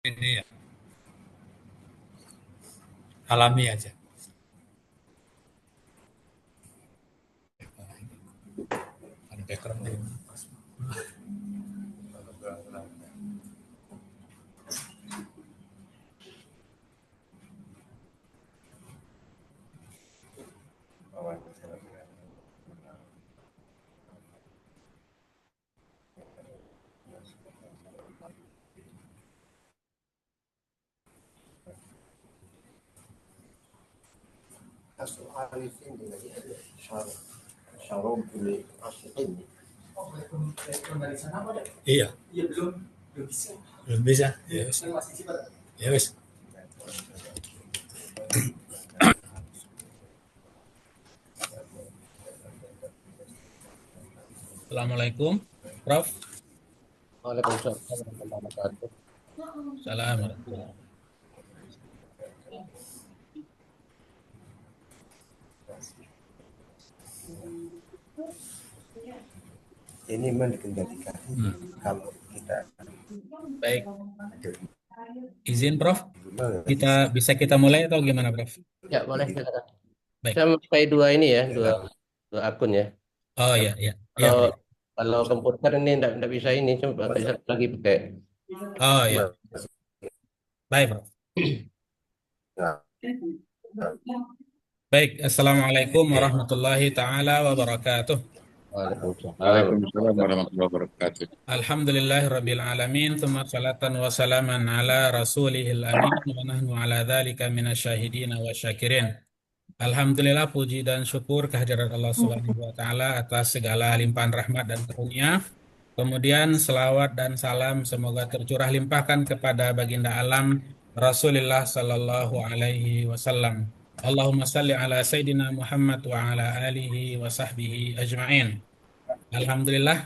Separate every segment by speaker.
Speaker 1: Ini ya, alami aja. Ada background dari
Speaker 2: أصل عارف عندنا شعرهم في أصل علمي.
Speaker 1: Iya, belum bisa. Ya wes. Ya wes. Assalamualaikum, Prof.
Speaker 2: Waalaikumsalam warahmatullahi wabarakatuh.
Speaker 1: Salam.
Speaker 2: Ini memang dikendalikan kalau kita
Speaker 1: Baik, izin Prof. Kita mulai atau gimana, Prof?
Speaker 2: ya boleh silakan.
Speaker 1: Baik.
Speaker 2: Saya memakai dua ini ya, dua akun ya.
Speaker 1: Oh iya, iya. Iya,
Speaker 2: Kalau
Speaker 1: Prof.
Speaker 2: kalau komputer ini enggak bisa ini, coba bisa lagi pakai.
Speaker 1: Oh iya. Baik, Prof. Baik, Assalamualaikum warahmatullahi taala wabarakatuh.
Speaker 3: Waalaikumsalam warahmatullahi wabarakatuh.
Speaker 1: Alhamdulillahirabbil alamin, tsumma salatan wa salaman ala rasulihil amin wa nahnu ala dzalika minasyahidin wa syakirin. Alhamdulillah, puji dan syukur kehadirat Allah Subhanahu wa taala atas segala limpahan rahmat dan karunia. Kemudian selawat dan salam semoga tercurah limpahkan kepada baginda alam Rasulullah sallallahu alaihi wasallam. Allahumma salli ala Sayyidina Muhammad wa ala alihi wa sahbihi ajma'in. Alhamdulillah,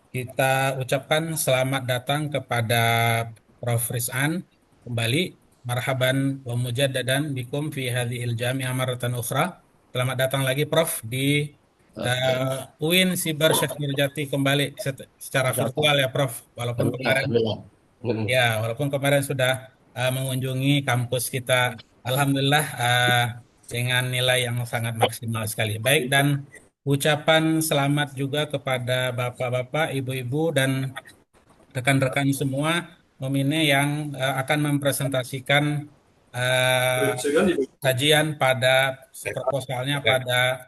Speaker 1: kita ucapkan selamat datang kepada Prof. Rizan kembali. Marhaban wa mujaddadan bikum fi hadhil jami'ah marratan ukhra. Selamat datang lagi Prof di UIN Siber Syekh Nurjati kembali secara virtual ya Prof. Walaupun kemarin sudah mengunjungi kampus kita, alhamdulillah dengan nilai yang sangat maksimal sekali. Baik, dan ucapan selamat juga kepada bapak-bapak, ibu-ibu, dan rekan-rekan semua nomine yang akan mempresentasikan kajian pada proposalnya pada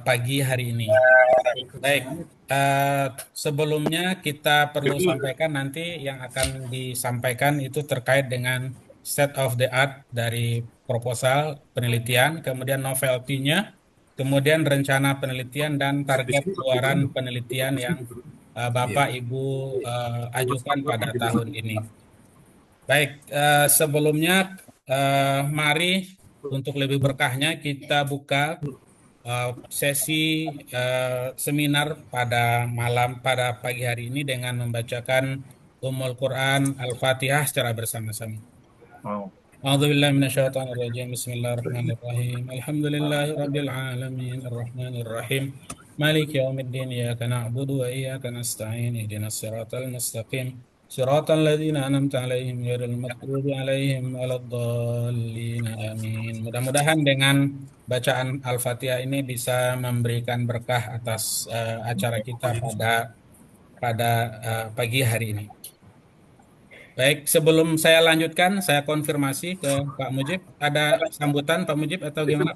Speaker 1: pagi hari ini. Baik, sebelumnya kita perlu sampaikan nanti yang akan disampaikan itu terkait dengan state of the art dari proposal penelitian, kemudian novelty-nya, kemudian rencana penelitian dan target keluaran penelitian yang Bapak Ibu ajukan pada tahun ini. Baik, sebelumnya mari untuk lebih berkahnya kita buka sesi seminar pada pagi hari ini dengan membacakan Ummul Quran Al-Fatihah secara bersama-sama. A'udzubillahi minasyaitonir rajim. Bismillahirrahmanirrahim. Alhamdulillahirabbil alamin arrahmanir rahim. Maliki yaumiddin. Iyyaka na'budu wa iyyaka nasta'in. Ihdinas siratal mustaqim. Siratal ladzina an'amta 'alaihim ghairil maghdubi 'alaihim waladdallin. Amin. Mudah-mudahan dengan bacaan Al-Fatihah ini bisa memberikan berkah atas acara kita pada pagi hari ini. Baik, sebelum saya lanjutkan, saya konfirmasi ke Pak Mujib. Ada sambutan Pak Mujib atau gimana?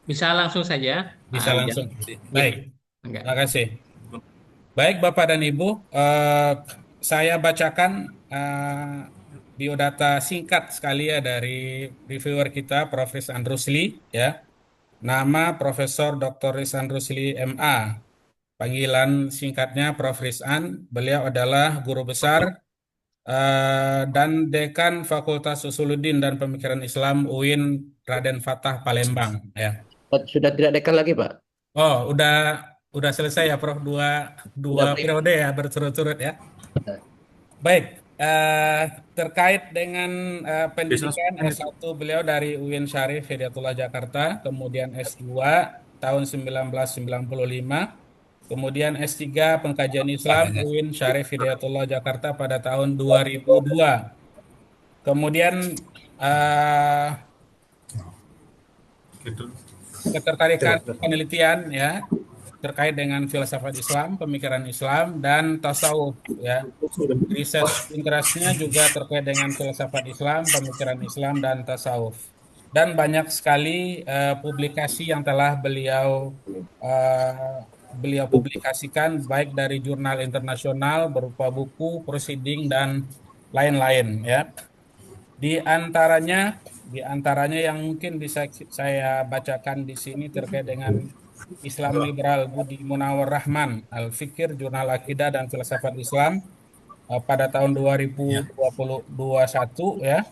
Speaker 4: Bisa langsung saja.
Speaker 1: Bisa langsung. Baik,
Speaker 4: Enggak.
Speaker 1: terima kasih. Baik, Bapak dan Ibu, saya bacakan biodata singkat sekali ya dari reviewer kita, Prof. Rizan Rusli, ya. Nama Profesor Dr. Rizan Rusli MA. Panggilan singkatnya Prof. Rizan. Beliau adalah guru besar dan Dekan Fakultas Usuluddin dan Pemikiran Islam UIN Raden Fatah Palembang, ya.
Speaker 2: Sudah tidak dekan lagi, Pak.
Speaker 1: Oh, udah selesai ya, Prof. Dua
Speaker 2: Sudah break.
Speaker 1: periode ya berturut-turut ya. Baik, eh, terkait dengan pendidikan S1 beliau dari UIN Syarif Hidayatullah Jakarta, kemudian S2 tahun 1995, kemudian S3 Pengkajian Islam UIN Syarif Hidayatullah Jakarta pada tahun 2002. Kemudian eh, ketertarikan penelitian ya terkait dengan filsafat Islam, pemikiran Islam dan tasawuf ya. Research interestnya juga terkait dengan filsafat Islam, pemikiran Islam dan tasawuf. Dan banyak sekali publikasi yang telah eh, beliau publikasikan baik dari jurnal internasional berupa buku, proceeding dan lain-lain ya. Di antaranya yang mungkin bisa saya bacakan di sini terkait dengan Islam Liberal Budi Munawar Rahman, Al-Fikir, Jurnal Akidah dan Filsafat Islam pada tahun 2021 ya.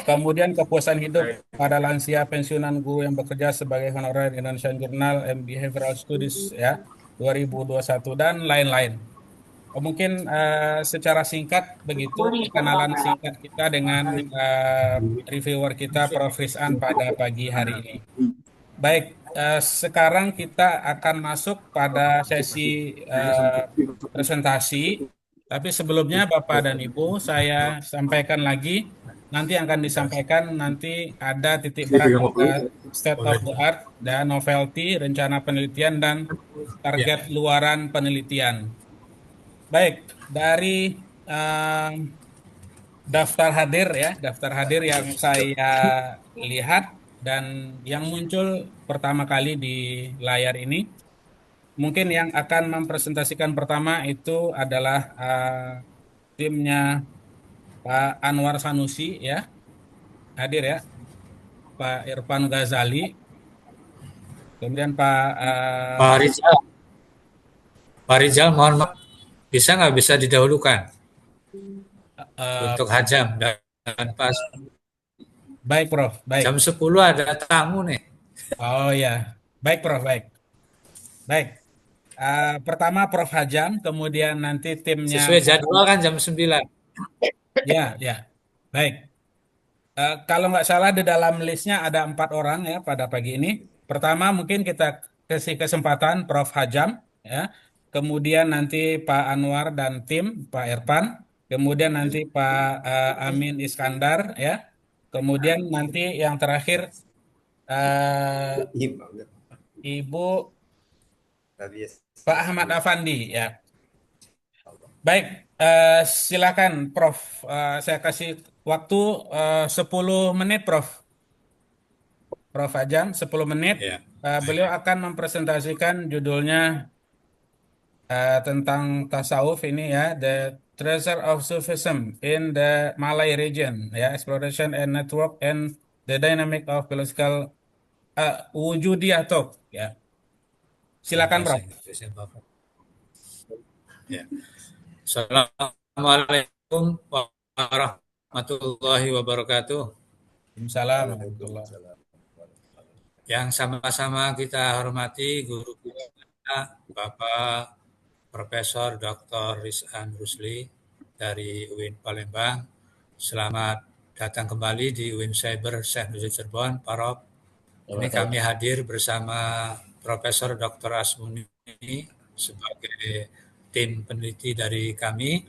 Speaker 1: Kemudian kepuasan hidup pada lansia pensiunan guru yang bekerja sebagai honorer Indonesian Journal and Behavioral Studies ya 2021 dan lain-lain. Mungkin secara singkat begitu perkenalan singkat kita dengan reviewer kita Prof. Rizan pada pagi hari ini. Baik, sekarang kita akan masuk pada sesi presentasi. Tapi sebelumnya Bapak dan Ibu, saya sampaikan lagi, nanti akan disampaikan nanti ada titik berat pada state of the art dan novelty, rencana penelitian dan target luaran penelitian. Baik, dari eh, daftar hadir yang saya lihat dan yang muncul pertama kali di layar ini, mungkin yang akan mempresentasikan pertama itu adalah timnya Pak Anwar Sanusi ya, hadir ya, Pak Irfan Ghazali, kemudian
Speaker 5: Pak Rizal, Pak Rizal, mohon maaf, nggak bisa didahulukan
Speaker 1: eh,
Speaker 5: untuk Hajam dan pas
Speaker 1: baik Prof, baik.
Speaker 5: jam 10 ada tamu nih.
Speaker 1: Oh ya, baik Prof, baik. Baik. Pertama Prof Hajam, kemudian nanti timnya.
Speaker 5: Sesuai jadwal kan jam 9.
Speaker 1: Ya, ya. Baik. Kalau nggak salah di dalam listnya ada 4 orang ya pada pagi ini. Pertama mungkin kita kasih kesempatan Prof Hajam ya. Kemudian nanti Pak Anwar dan tim, Pak Irfan. Kemudian nanti Pak Amin Iskandar ya. Kemudian nanti yang terakhir eh, Ibu Pak Ahmad Afandi ya. Baik, silakan Prof. Saya kasih waktu 10 menit Prof. Prof. Ajam, 10 menit.
Speaker 5: Ya.
Speaker 1: Beliau akan mempresentasikan judulnya tentang tasawuf ini ya, The Treasure of Sufism in the Malay Region, ya, Exploration and Network and the Dynamic of Philosophical Wujudiyah Talk, ya. Silakan
Speaker 5: Bahasa
Speaker 1: Prof.
Speaker 5: Inggrisnya Bapak. Ya. Assalamualaikum warahmatullahi wabarakatuh.
Speaker 1: Waalaikumsalam.
Speaker 5: Yang sama-sama kita hormati guru kita Bapak Profesor Dr. Rizan Rusli dari UIN Palembang. Selamat datang kembali di UIN Cyber Syekh Nurul Cirebon, Prof. Ini kami hadir bersama Profesor Dr. Asmuni sebagai tim peneliti dari kami.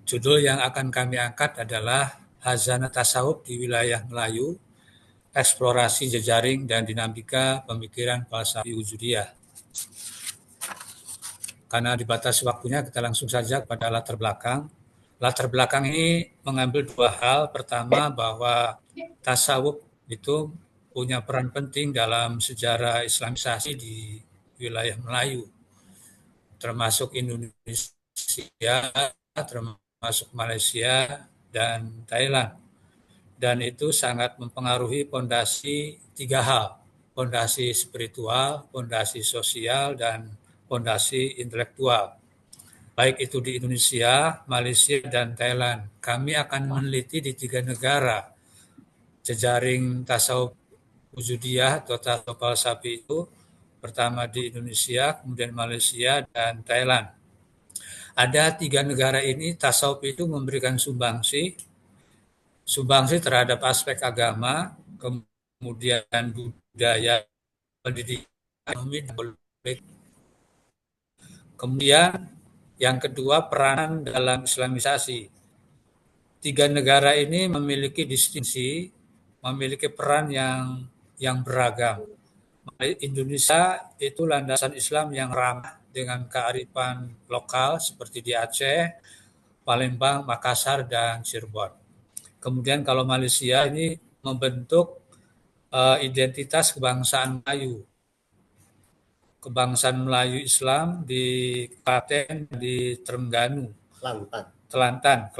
Speaker 5: Judul yang akan kami angkat adalah Hazanah Tasawuf di Wilayah Melayu, Eksplorasi Jejaring dan Dinamika Pemikiran Falsafi Wujudiyah. Karena dibatasi waktunya, kita langsung saja pada latar belakang. Latar belakang ini mengambil 2 hal. Pertama, bahwa tasawuf itu punya peran penting dalam sejarah Islamisasi di wilayah Melayu, termasuk Indonesia, termasuk Malaysia, dan Thailand. Dan itu sangat mempengaruhi fondasi 3 hal, fondasi spiritual, fondasi sosial, dan fondasi intelektual. Baik itu di Indonesia, Malaysia, dan Thailand. Kami akan meneliti di 3 negara jejaring tasawuf wujudiyah atau tasawuf falsafi itu, pertama di Indonesia, kemudian Malaysia, dan Thailand. Ada 3 negara ini tasawuf itu memberikan sumbangsi terhadap aspek agama, kemudian budaya, pendidikan, ekonomi, dan politik. Kemudian yang kedua, peranan dalam Islamisasi. 3 negara ini memiliki distingsi, memiliki peran yang beragam. Indonesia itu landasan Islam yang ramah dengan kearifan lokal seperti di Aceh, Palembang, Makassar, dan Cirebon. Kemudian kalau Malaysia ini membentuk identitas kebangsaan Melayu. Kebangsaan Melayu Islam di Klaten, di Terengganu, Kelantan.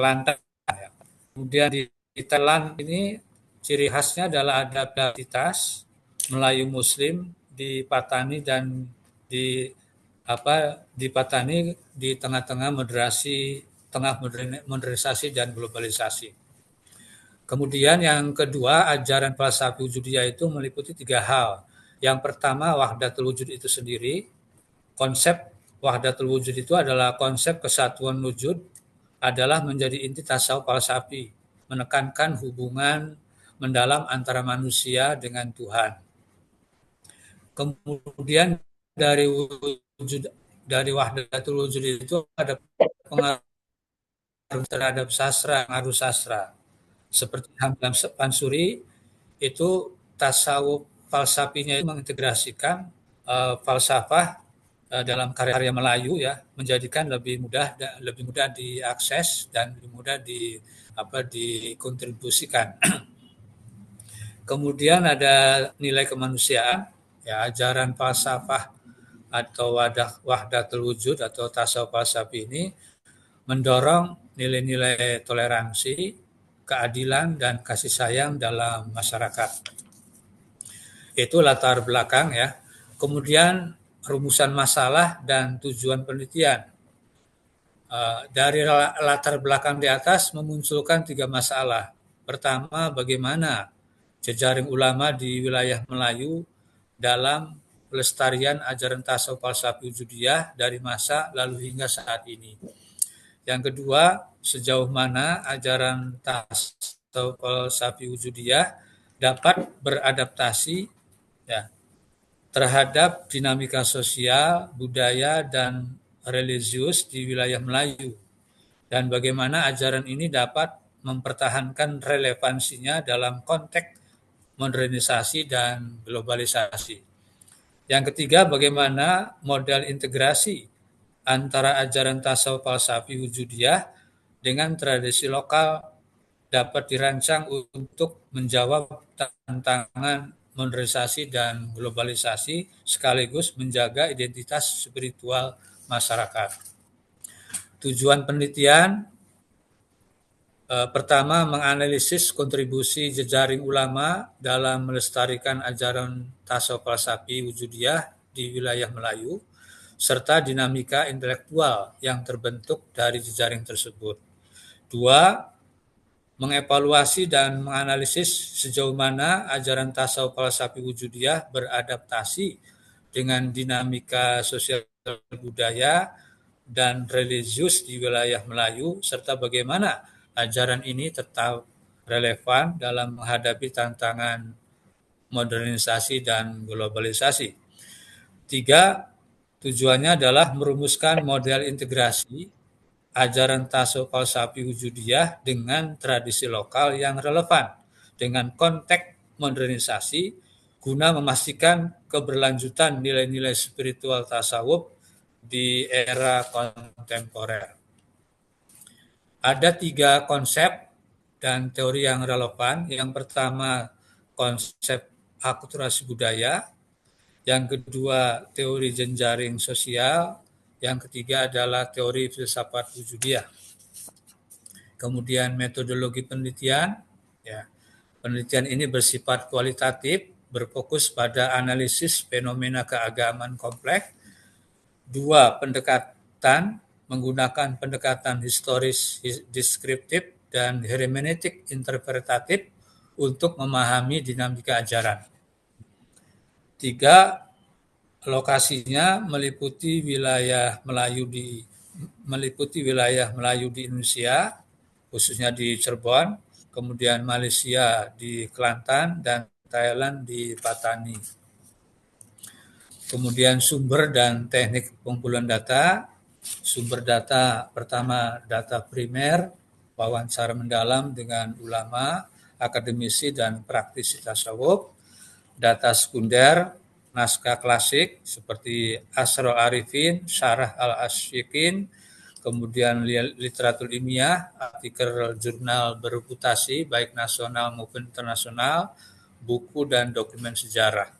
Speaker 5: Ya. Kemudian di Thailand ini ciri khasnya adalah ada identitas Melayu Muslim di Patani dan di Patani di tengah-tengah modernisasi dan globalisasi. Kemudian yang kedua, ajaran falsafi wujudiyah itu meliputi 3 hal. Yang pertama, wahdatul wujud itu sendiri. Konsep wahdatul wujud itu adalah konsep kesatuan wujud adalah menjadi inti tasawuf falsafi, menekankan hubungan mendalam antara manusia dengan Tuhan. Kemudian dari wahdatul wujud itu ada pengaruh terhadap pengaruh sastra. Seperti Hamdan Pansuri, itu tasawuf falsafinya mengintegrasikan falsafah dalam karya Melayu, ya, menjadikan lebih mudah diakses dan lebih mudah dikontribusikan. Kemudian ada nilai kemanusiaan, ya, ajaran falsafah atau wahdatul wujud atau tasawuf falsafi ini mendorong nilai-nilai toleransi, keadilan, dan kasih sayang dalam masyarakat. Itu latar belakang, ya. Kemudian rumusan masalah dan tujuan penelitian. Dari latar belakang di atas memunculkan 3 masalah. Pertama, bagaimana jejaring ulama di wilayah Melayu dalam pelestarian ajaran tasawuf falsafi wujudiyah dari masa lalu hingga saat ini. Yang kedua, sejauh mana ajaran tasawuf falsafi wujudiyah dapat beradaptasi, ya, terhadap dinamika sosial, budaya, dan religius di wilayah Melayu, dan bagaimana ajaran ini dapat mempertahankan relevansinya dalam konteks modernisasi dan globalisasi. Yang ketiga, bagaimana model integrasi antara ajaran tasawuf falsafi wujudiyah dengan tradisi lokal dapat dirancang untuk menjawab tantangan modernisasi dan globalisasi sekaligus menjaga identitas spiritual masyarakat. Tujuan penelitian pertama, menganalisis kontribusi jejaring ulama dalam melestarikan ajaran tasawuf falsafi wujudiyah di wilayah Melayu serta dinamika intelektual yang terbentuk dari jejaring tersebut. 2, mengevaluasi dan menganalisis sejauh mana ajaran tasawuf falsafi wujudiyah beradaptasi dengan dinamika sosial budaya dan religius di wilayah Melayu, serta bagaimana ajaran ini tetap relevan dalam menghadapi tantangan modernisasi dan globalisasi. 3, tujuannya adalah merumuskan model integrasi ajaran tasawuf falsafi wujudiyah dengan tradisi lokal yang relevan dengan konteks modernisasi guna memastikan keberlanjutan nilai-nilai spiritual tasawuf di era kontemporer. Ada 3 konsep dan teori yang relevan. Yang pertama, konsep akulturasi budaya. Yang kedua, teori jejaring sosial. Yang ketiga adalah teori filsafat wujudiyah. Kemudian metodologi penelitian, ya. Penelitian ini bersifat kualitatif, berfokus pada analisis fenomena keagamaan kompleks. 2. Pendekatan menggunakan pendekatan historis deskriptif dan hermeneutik interpretatif untuk memahami dinamika ajaran. 3. Lokasinya meliputi wilayah Melayu di Indonesia, khususnya di Cirebon, kemudian Malaysia di Kelantan, dan Thailand di Patani. Kemudian sumber dan teknik pengumpulan data. Sumber data pertama, data primer, wawancara mendalam dengan ulama, akademisi, dan praktisi tasawuf. Data sekunder, naskah klasik seperti Asrul Arifin, Syarah Al-Asyikin, kemudian literatur ilmiah, artikel jurnal bereputasi baik nasional maupun internasional, buku dan dokumen sejarah.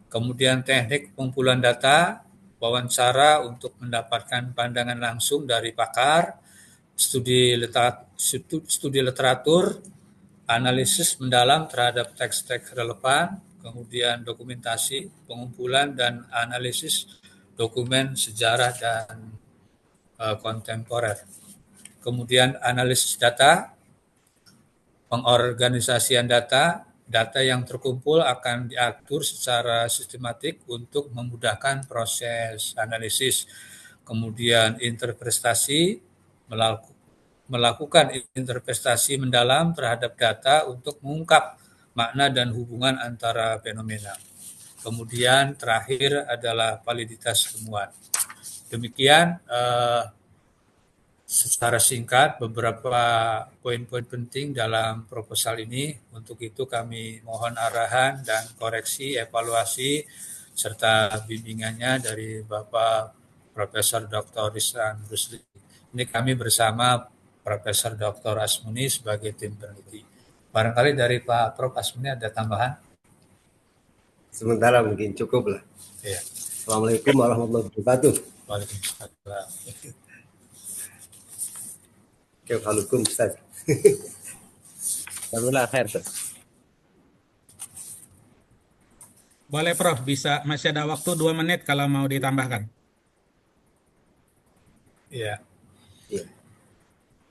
Speaker 5: Kemudian teknik pengumpulan data, wawancara untuk mendapatkan pandangan langsung dari pakar, studi literatur, analisis mendalam terhadap teks-teks relevan, kemudian dokumentasi, pengumpulan dan analisis dokumen sejarah dan kontemporer. Kemudian analisis data, pengorganisasian data yang terkumpul akan diatur secara sistematik untuk memudahkan proses analisis. Kemudian interpretasi, melakukan interpretasi mendalam terhadap data untuk mengungkap makna dan hubungan antara fenomena. Kemudian terakhir adalah validitas temuan. Demikian secara singkat beberapa poin-poin penting dalam proposal ini. Untuk itu kami mohon arahan dan koreksi, evaluasi, serta bimbingannya dari Bapak Profesor Dr. Rizwan Rusli. Ini kami bersama Profesor Dr. Asmuni sebagai tim peneliti. Barangkali dari Pak Prof. Asmuni ada tambahan?
Speaker 6: Sementara mungkin cukup lah.
Speaker 5: Ya.
Speaker 6: Assalamualaikum warahmatullahi wabarakatuh.
Speaker 5: Waalaikumsalam.
Speaker 6: Kif halukum Ustaz?
Speaker 2: Alhamdulillah khair, Ustaz.
Speaker 1: Boleh Prof, masih ada waktu 2 menit kalau mau ditambahkan.
Speaker 5: Ya.
Speaker 6: Iya.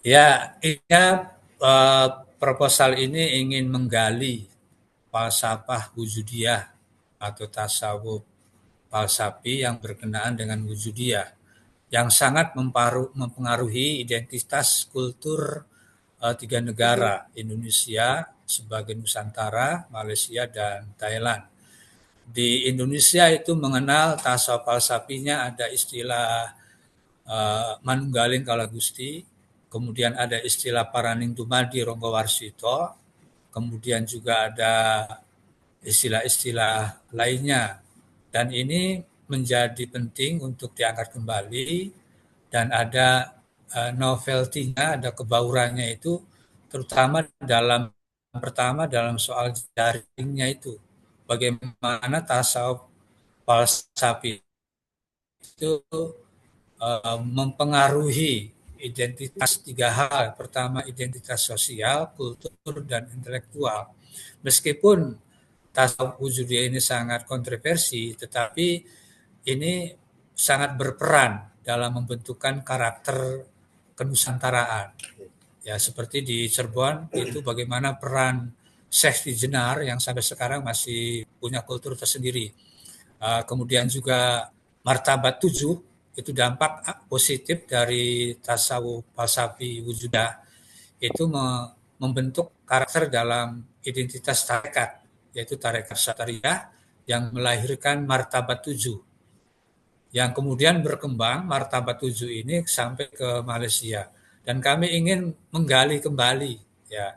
Speaker 5: Ya, proposal ini ingin menggali falsafah wujudiyah atau tasawuf falsafi yang berkenaan dengan wujudiyah yang sangat mempengaruhi identitas kultur 3 negara, Indonesia sebagai Nusantara, Malaysia, dan Thailand. Di Indonesia itu mengenal tasawuf falsafinya ada istilah Manunggaling Kalagusti, kemudian ada istilah Paraning Dumadi Ronggo Warsito, kemudian juga ada istilah-istilah lainnya. Dan ini menjadi penting untuk diangkat kembali dan ada novelty-nya, ada kebaurannya itu terutama pertama dalam soal jaringnya itu. Bagaimana tasawuf falsafi itu mempengaruhi identitas 3 hal. Pertama, identitas sosial, kultur, dan intelektual. Meskipun tasawuf wujudiyah ini sangat kontroversi, tetapi ini sangat berperan dalam membentukkan karakter kenusantaraan. Ya, seperti di Cirebon itu bagaimana peran Syekh Jenar yang sampai sekarang masih punya kultur tersendiri. Kemudian juga martabat 7 itu dampak positif dari tasawuf falsafi wujudiyah itu membentuk karakter dalam identitas tarekat, yaitu tarekat Satariyah yang melahirkan martabat 7 yang kemudian berkembang martabat 7 ini sampai ke Malaysia, dan kami ingin menggali kembali ya,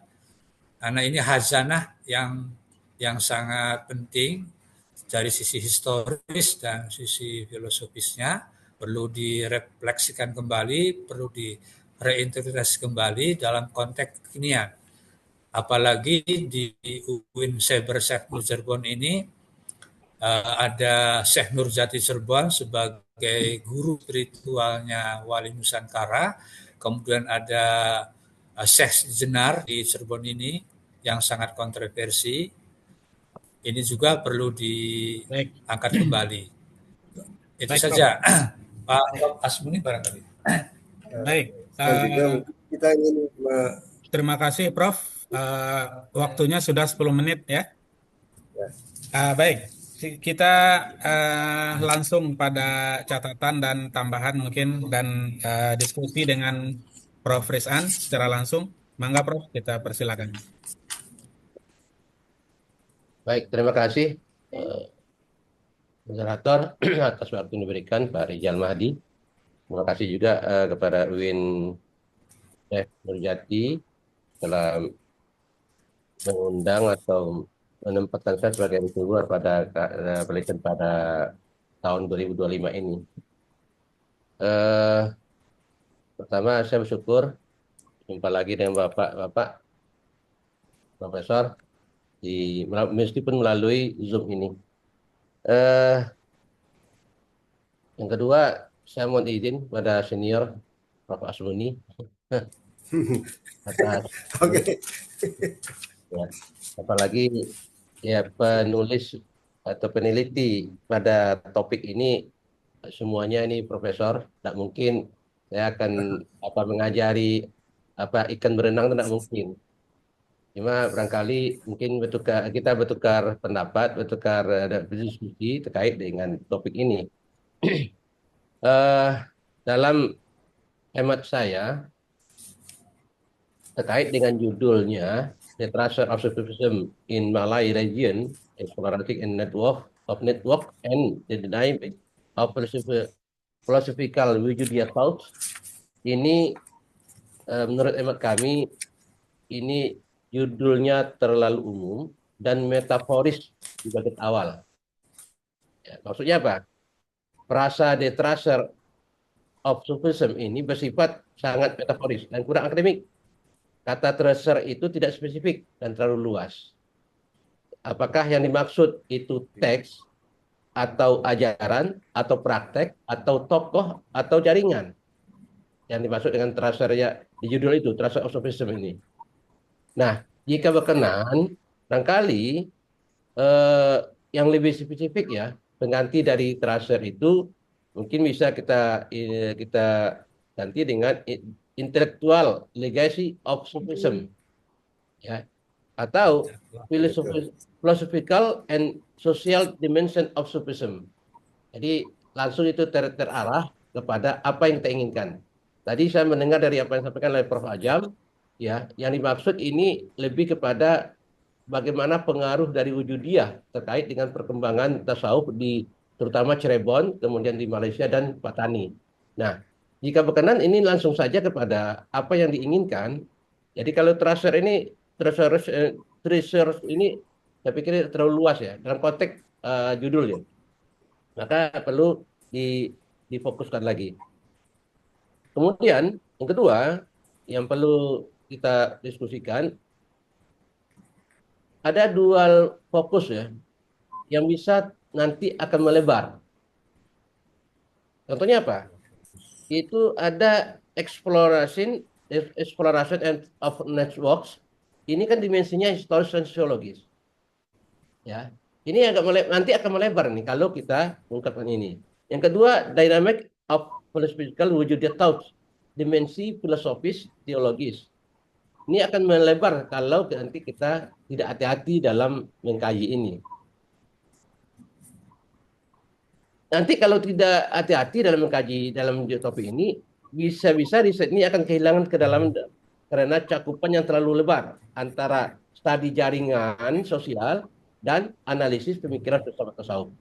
Speaker 5: karena ini khazanah yang sangat penting dari sisi historis dan sisi filosofisnya, perlu direfleksikan kembali, perlu direinterpretasi kembali dalam konteks kekinian. Apalagi di UIN Cyber Syekh Nur Cirebon ini ada Syekh Nurjati Cirebon sebagai guru spiritualnya Wali Nusantara, kemudian ada sejenar di Cirebon ini yang sangat kontroversi, ini juga perlu
Speaker 1: Baik,
Speaker 5: diangkat kembali. Itu
Speaker 1: baik, Prof.
Speaker 5: saja. Pak Prof. Asmuni barangkali.
Speaker 1: Baik.
Speaker 6: Dan juga kita ingin
Speaker 1: Terima kasih, Prof. Waktunya sudah 10 menit ya. Baik, kita langsung pada catatan dan tambahan mungkin dan diskusi dengan Prof. Rizan secara langsung. Mangga, Prof, kita persilakan.
Speaker 2: Baik, terima kasih moderator atas waktu yang diberikan Pak Rizal Mahdi. Terima kasih juga kepada UIN Nurjati telah mengundang atau menempatkan saya sebagai reviewer pada penelitian pada tahun 2025 ini. Pertama, saya bersyukur jumpa lagi dengan Bapak Profesor meskipun melalui Zoom ini. Yang kedua, saya mohon izin pada senior Prof. Asmuni atas ya, apalagi ya penulis atau peneliti pada topik ini semuanya ini profesor, tidak mungkin saya akan mengajari ikan berenang, tidak mungkin. Cuma barangkali mungkin kita bertukar pendapat, bertukar berdiskusi terkait dengan topik ini. Dalam hemat saya terkait dengan judulnya The Transfer of Sufism in Malay Region, Explorating and Network and the Dynamic of Philosophical Wujudiyah Thought. Ini menurut hemat kami ini judulnya terlalu umum dan metaforis di bagian awal. Ya, maksudnya apa? Frasa The Transfer of Sufism ini bersifat sangat metaforis dan kurang akademik. Kata tracer itu tidak spesifik dan terlalu luas. Apakah yang dimaksud itu teks atau ajaran atau praktek atau tokoh atau jaringan? Yang dimaksud dengan tracer ya di judul itu, Tracer of Sufism ini. Nah, jika berkenan, barangkali yang lebih spesifik ya, pengganti dari tracer itu mungkin bisa kita ganti dengan intellectual legacy of Sufism, ya, atau philosophical and social dimension of Sufism. Jadi langsung itu terarah kepada apa yang kita inginkan. Tadi saya mendengar dari apa yang disampaikan oleh Prof. Ajam, ya, yang dimaksud ini lebih kepada bagaimana pengaruh dari Wujudiyah terkait dengan perkembangan tasawuf di terutama Cirebon, kemudian di Malaysia dan Patani. Nah, jika berkenan ini langsung saja kepada apa yang diinginkan. Jadi kalau tracer ini saya pikir terlalu luas ya dalam konteks judulnya. Maka perlu difokuskan lagi. Kemudian yang kedua yang perlu kita diskusikan ada dual fokus ya yang bisa nanti akan melebar. Contohnya apa? Itu ada exploration of networks. Ini kan dimensinya historis dan sosiologis. Ya, ini nanti akan melebar nih kalau kita ungkapkan ini. Yang kedua, dynamic of philosophical wujudiyah thought, dimensi filosofis teologis. Ini akan melebar kalau nanti kita tidak hati-hati dalam mengkaji ini. Nanti kalau tidak hati-hati dalam mengkaji dalam topik ini, bisa-bisa riset ini akan kehilangan kedalaman karena cakupan yang terlalu lebar antara studi jaringan sosial dan analisis pemikiran filsafat tasawuf.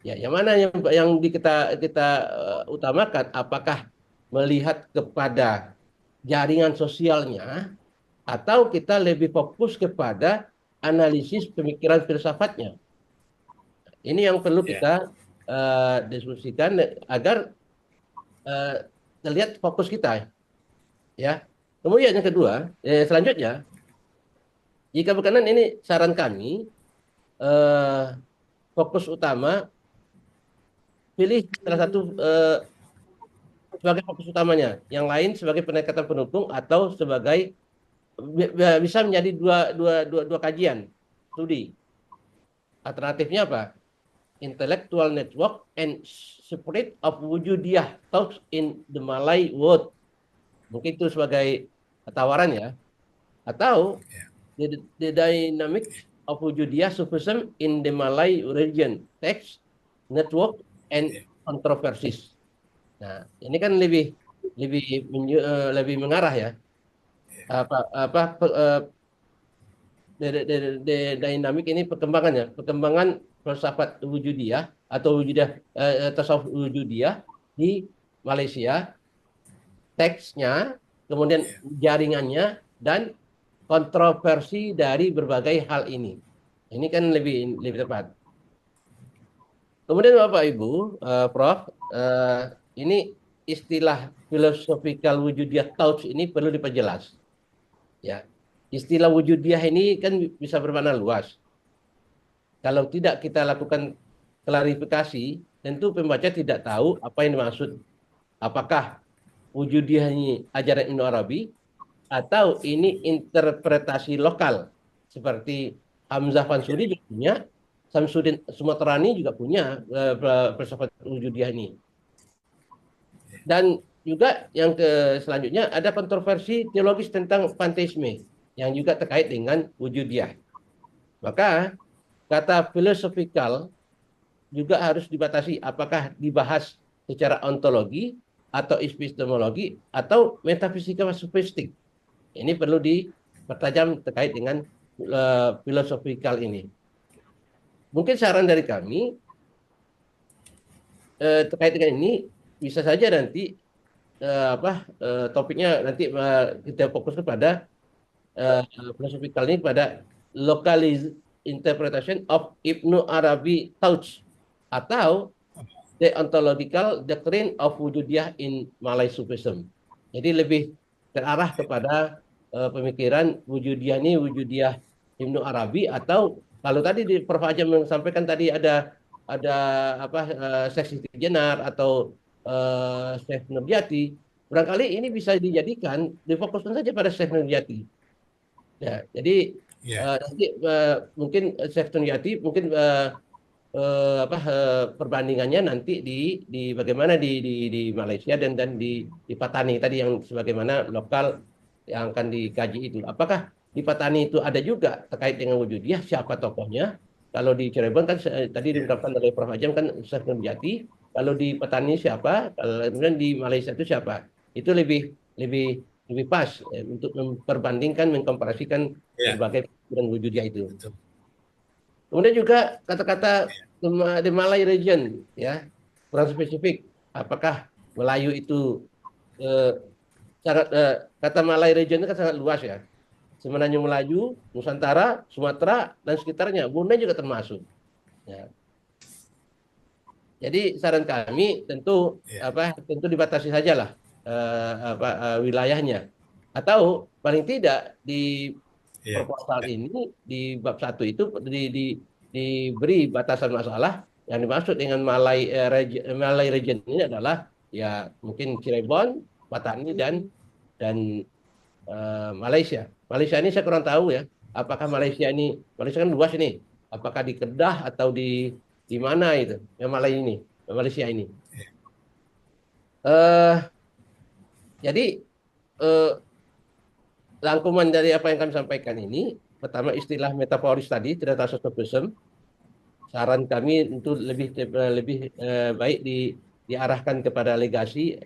Speaker 2: Ya, yang mana yang kita utamakan? Apakah melihat kepada jaringan sosialnya atau kita lebih fokus kepada analisis pemikiran filsafatnya? Ini yang perlu kita diskusikan agar terlihat fokus kita, ya. Kemudian yang kedua, selanjutnya, jika berkenan ini saran kami fokus utama pilih salah satu sebagai fokus utamanya, yang lain sebagai pendekatan pendukung atau sebagai bisa menjadi dua kajian studi. Alternatifnya apa? Intellectual network and spirit of wujudiyah thoughts in the Malay world. Mungkin itu sebagai tawaran ya. Atau the dynamic of wujudiyah sufism in the Malay region, text, network, and controversies. Nah, ini kan lebih mengarah ya. Dynamic ini perkembangan filsafat wujudiyah atau tasawuf wujudiyah di Malaysia, teksnya, kemudian jaringannya dan kontroversi dari berbagai hal ini. Ini kan lebih tepat. Kemudian Bapak Ibu, Prof, ini istilah philosophical wujudiyah thoughts ini perlu diperjelas. Ya, istilah wujudiyah ini kan bisa bermakna luas. Kalau tidak kita lakukan klarifikasi, tentu pembaca tidak tahu apa yang dimaksud. Apakah wujudiyah ini ajaran Indo-Arabi atau ini interpretasi lokal seperti Hamzah Fansuri juga punya, Samsudin Sumaterani juga punya filsafat wujudiyah ini. Dan juga yang selanjutnya ada kontroversi teologis tentang panteisme yang juga terkait dengan wujudiyah. Maka kata philosophical juga harus dibatasi apakah dibahas secara ontologi atau epistemologi atau metafisika sofistik. Ini perlu dipertajam terkait dengan philosophical ini. Mungkin saran dari kami terkait dengan ini bisa saja nanti topiknya nanti kita fokus kepada philosophical ini pada localized interpretation of Ibnu Arabi thoughts atau the ontological doctrine of wujudiyah in Malay Sufism. Jadi lebih terarah kepada pemikiran wujudiyah ini wujudiyah Ibnu Arabi, atau kalau tadi di Prof. Ajam menyampaikan tadi ada Syekh Siti Jenar atau Syekh Nurjati, barangkali ini bisa dijadikan difokuskan saja pada Syekh Nurjati. Ya, jadi nanti mungkin Syekh Nurjati mungkin perbandingannya nanti di bagaimana di Malaysia dan di Patani tadi yang sebagaimana lokal yang akan dikaji itu. Apakah di Patani itu ada juga terkait dengan wujudiyah, siapa tokohnya? Kalau di Cirebon kan tadi diungkapkan oleh Prof. Ajam kan Syekh Nurjati. Kalau di Patani siapa? Kemudian di Malaysia itu siapa? Itu lebih pas untuk memperbandingkan, mengkomparasikan berbagai pikiran wujudiyah itu. Kemudian juga kata-kata the Malay region, ya, kurang spesifik. Apakah Melayu itu sangat kata Malay region itu kan sangat luas ya. Sebenarnya Melayu, Nusantara, Sumatera dan sekitarnya, Brunei juga termasuk. Ya. Jadi saran kami tentu tentu dibatasi sajalah wilayahnya, atau paling tidak di proposal ini di bab 1 itu diberi batasan masalah yang dimaksud dengan Malay region ini adalah ya mungkin Cirebon, Patani dan Malaysia. Malaysia ini saya kurang tahu ya, apakah Malaysia kan luas ini, apakah di Kedah atau di mana itu yang Malaysia ini. Jadi rangkuman dari apa yang kami sampaikan ini, pertama istilah metaforis tadi, tidak sofism, saran kami untuk lebih baik diarahkan kepada legasi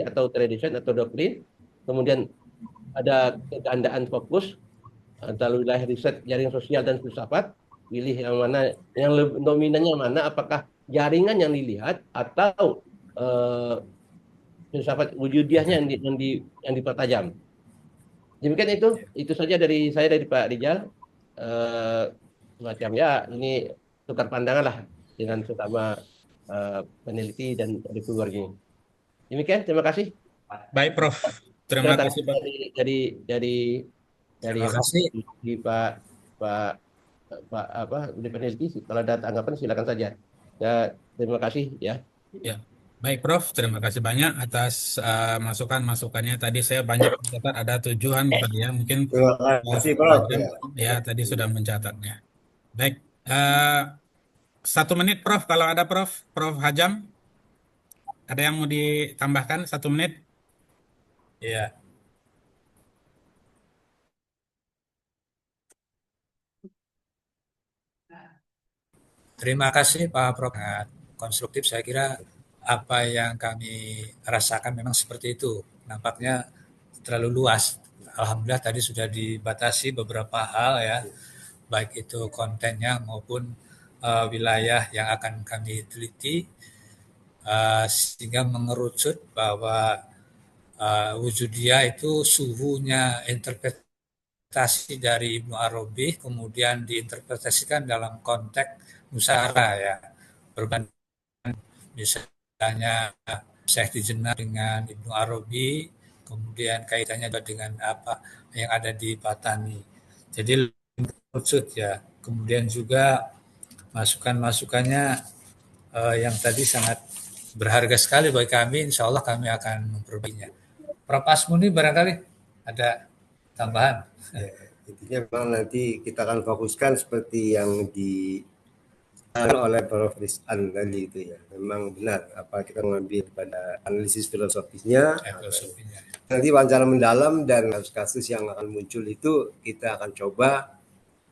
Speaker 2: atau tradition atau doktrin. Kemudian ada kegandaan fokus antara wilayah riset, jaringan sosial dan filsafat. Pilih yang mana, yang dominannya mana, apakah jaringan yang dilihat atau filsafat wujudiyahnya yang dipertajam. Demikian itu saja dari saya, dari Pak Rijal. Semacam ya ini tukar pandangan lah dengan sesama peneliti dan reviewernya. Demikian, terima kasih.
Speaker 1: Baik, Prof. Terima kasih, Pak.
Speaker 2: Dari
Speaker 5: Terima kasih.
Speaker 2: di Pak di peneliti. Kalau ada tanggapan silakan saja. Ya, terima kasih ya.
Speaker 1: Ya. Baik, Prof. Terima kasih banyak atas masukan-masukannya. Tadi saya banyak mencatat ada tujuan tadi ya. Mungkin
Speaker 6: Terima
Speaker 1: Prof.
Speaker 6: kasih, Prof.
Speaker 1: Hajam
Speaker 6: Ya.
Speaker 1: ya tadi sudah mencatatnya. Baik, 1 menit, Prof. Kalau ada Prof. Prof. Hajam, ada yang mau ditambahkan 1 menit?
Speaker 5: Ya, terima kasih Pak Prof. Sangat konstruktif. Saya kira apa yang kami rasakan memang seperti itu. Nampaknya terlalu luas. Alhamdulillah tadi sudah dibatasi beberapa hal ya, baik itu kontennya maupun wilayah yang akan kami teliti, sehingga mengerucut bahwa wujudiyah itu suhunya interpretasi dari Ibnu Arabi kemudian diinterpretasikan dalam konteks musara ya, berbanding misalnya Syekh Dijenar dengan Ibnu Arabi, kemudian kaitannya dengan apa yang ada di Patani. Jadi lucut ya. Kemudian juga masukan-masukannya yang tadi sangat berharga sekali bagi kami. Insya Allah kami akan memperbaikinya. Prof. Asmuni barangkali ada tambahan.
Speaker 6: Ya, intinya memang nanti kita akan fokuskan seperti yang di oleh Prof. Rizan tadi itu ya. Memang benar apa kita mengambil pada analisis filosofisnya.
Speaker 5: Filosofinya.
Speaker 6: Nanti wawancara mendalam dan kasus-kasus yang akan muncul itu kita akan coba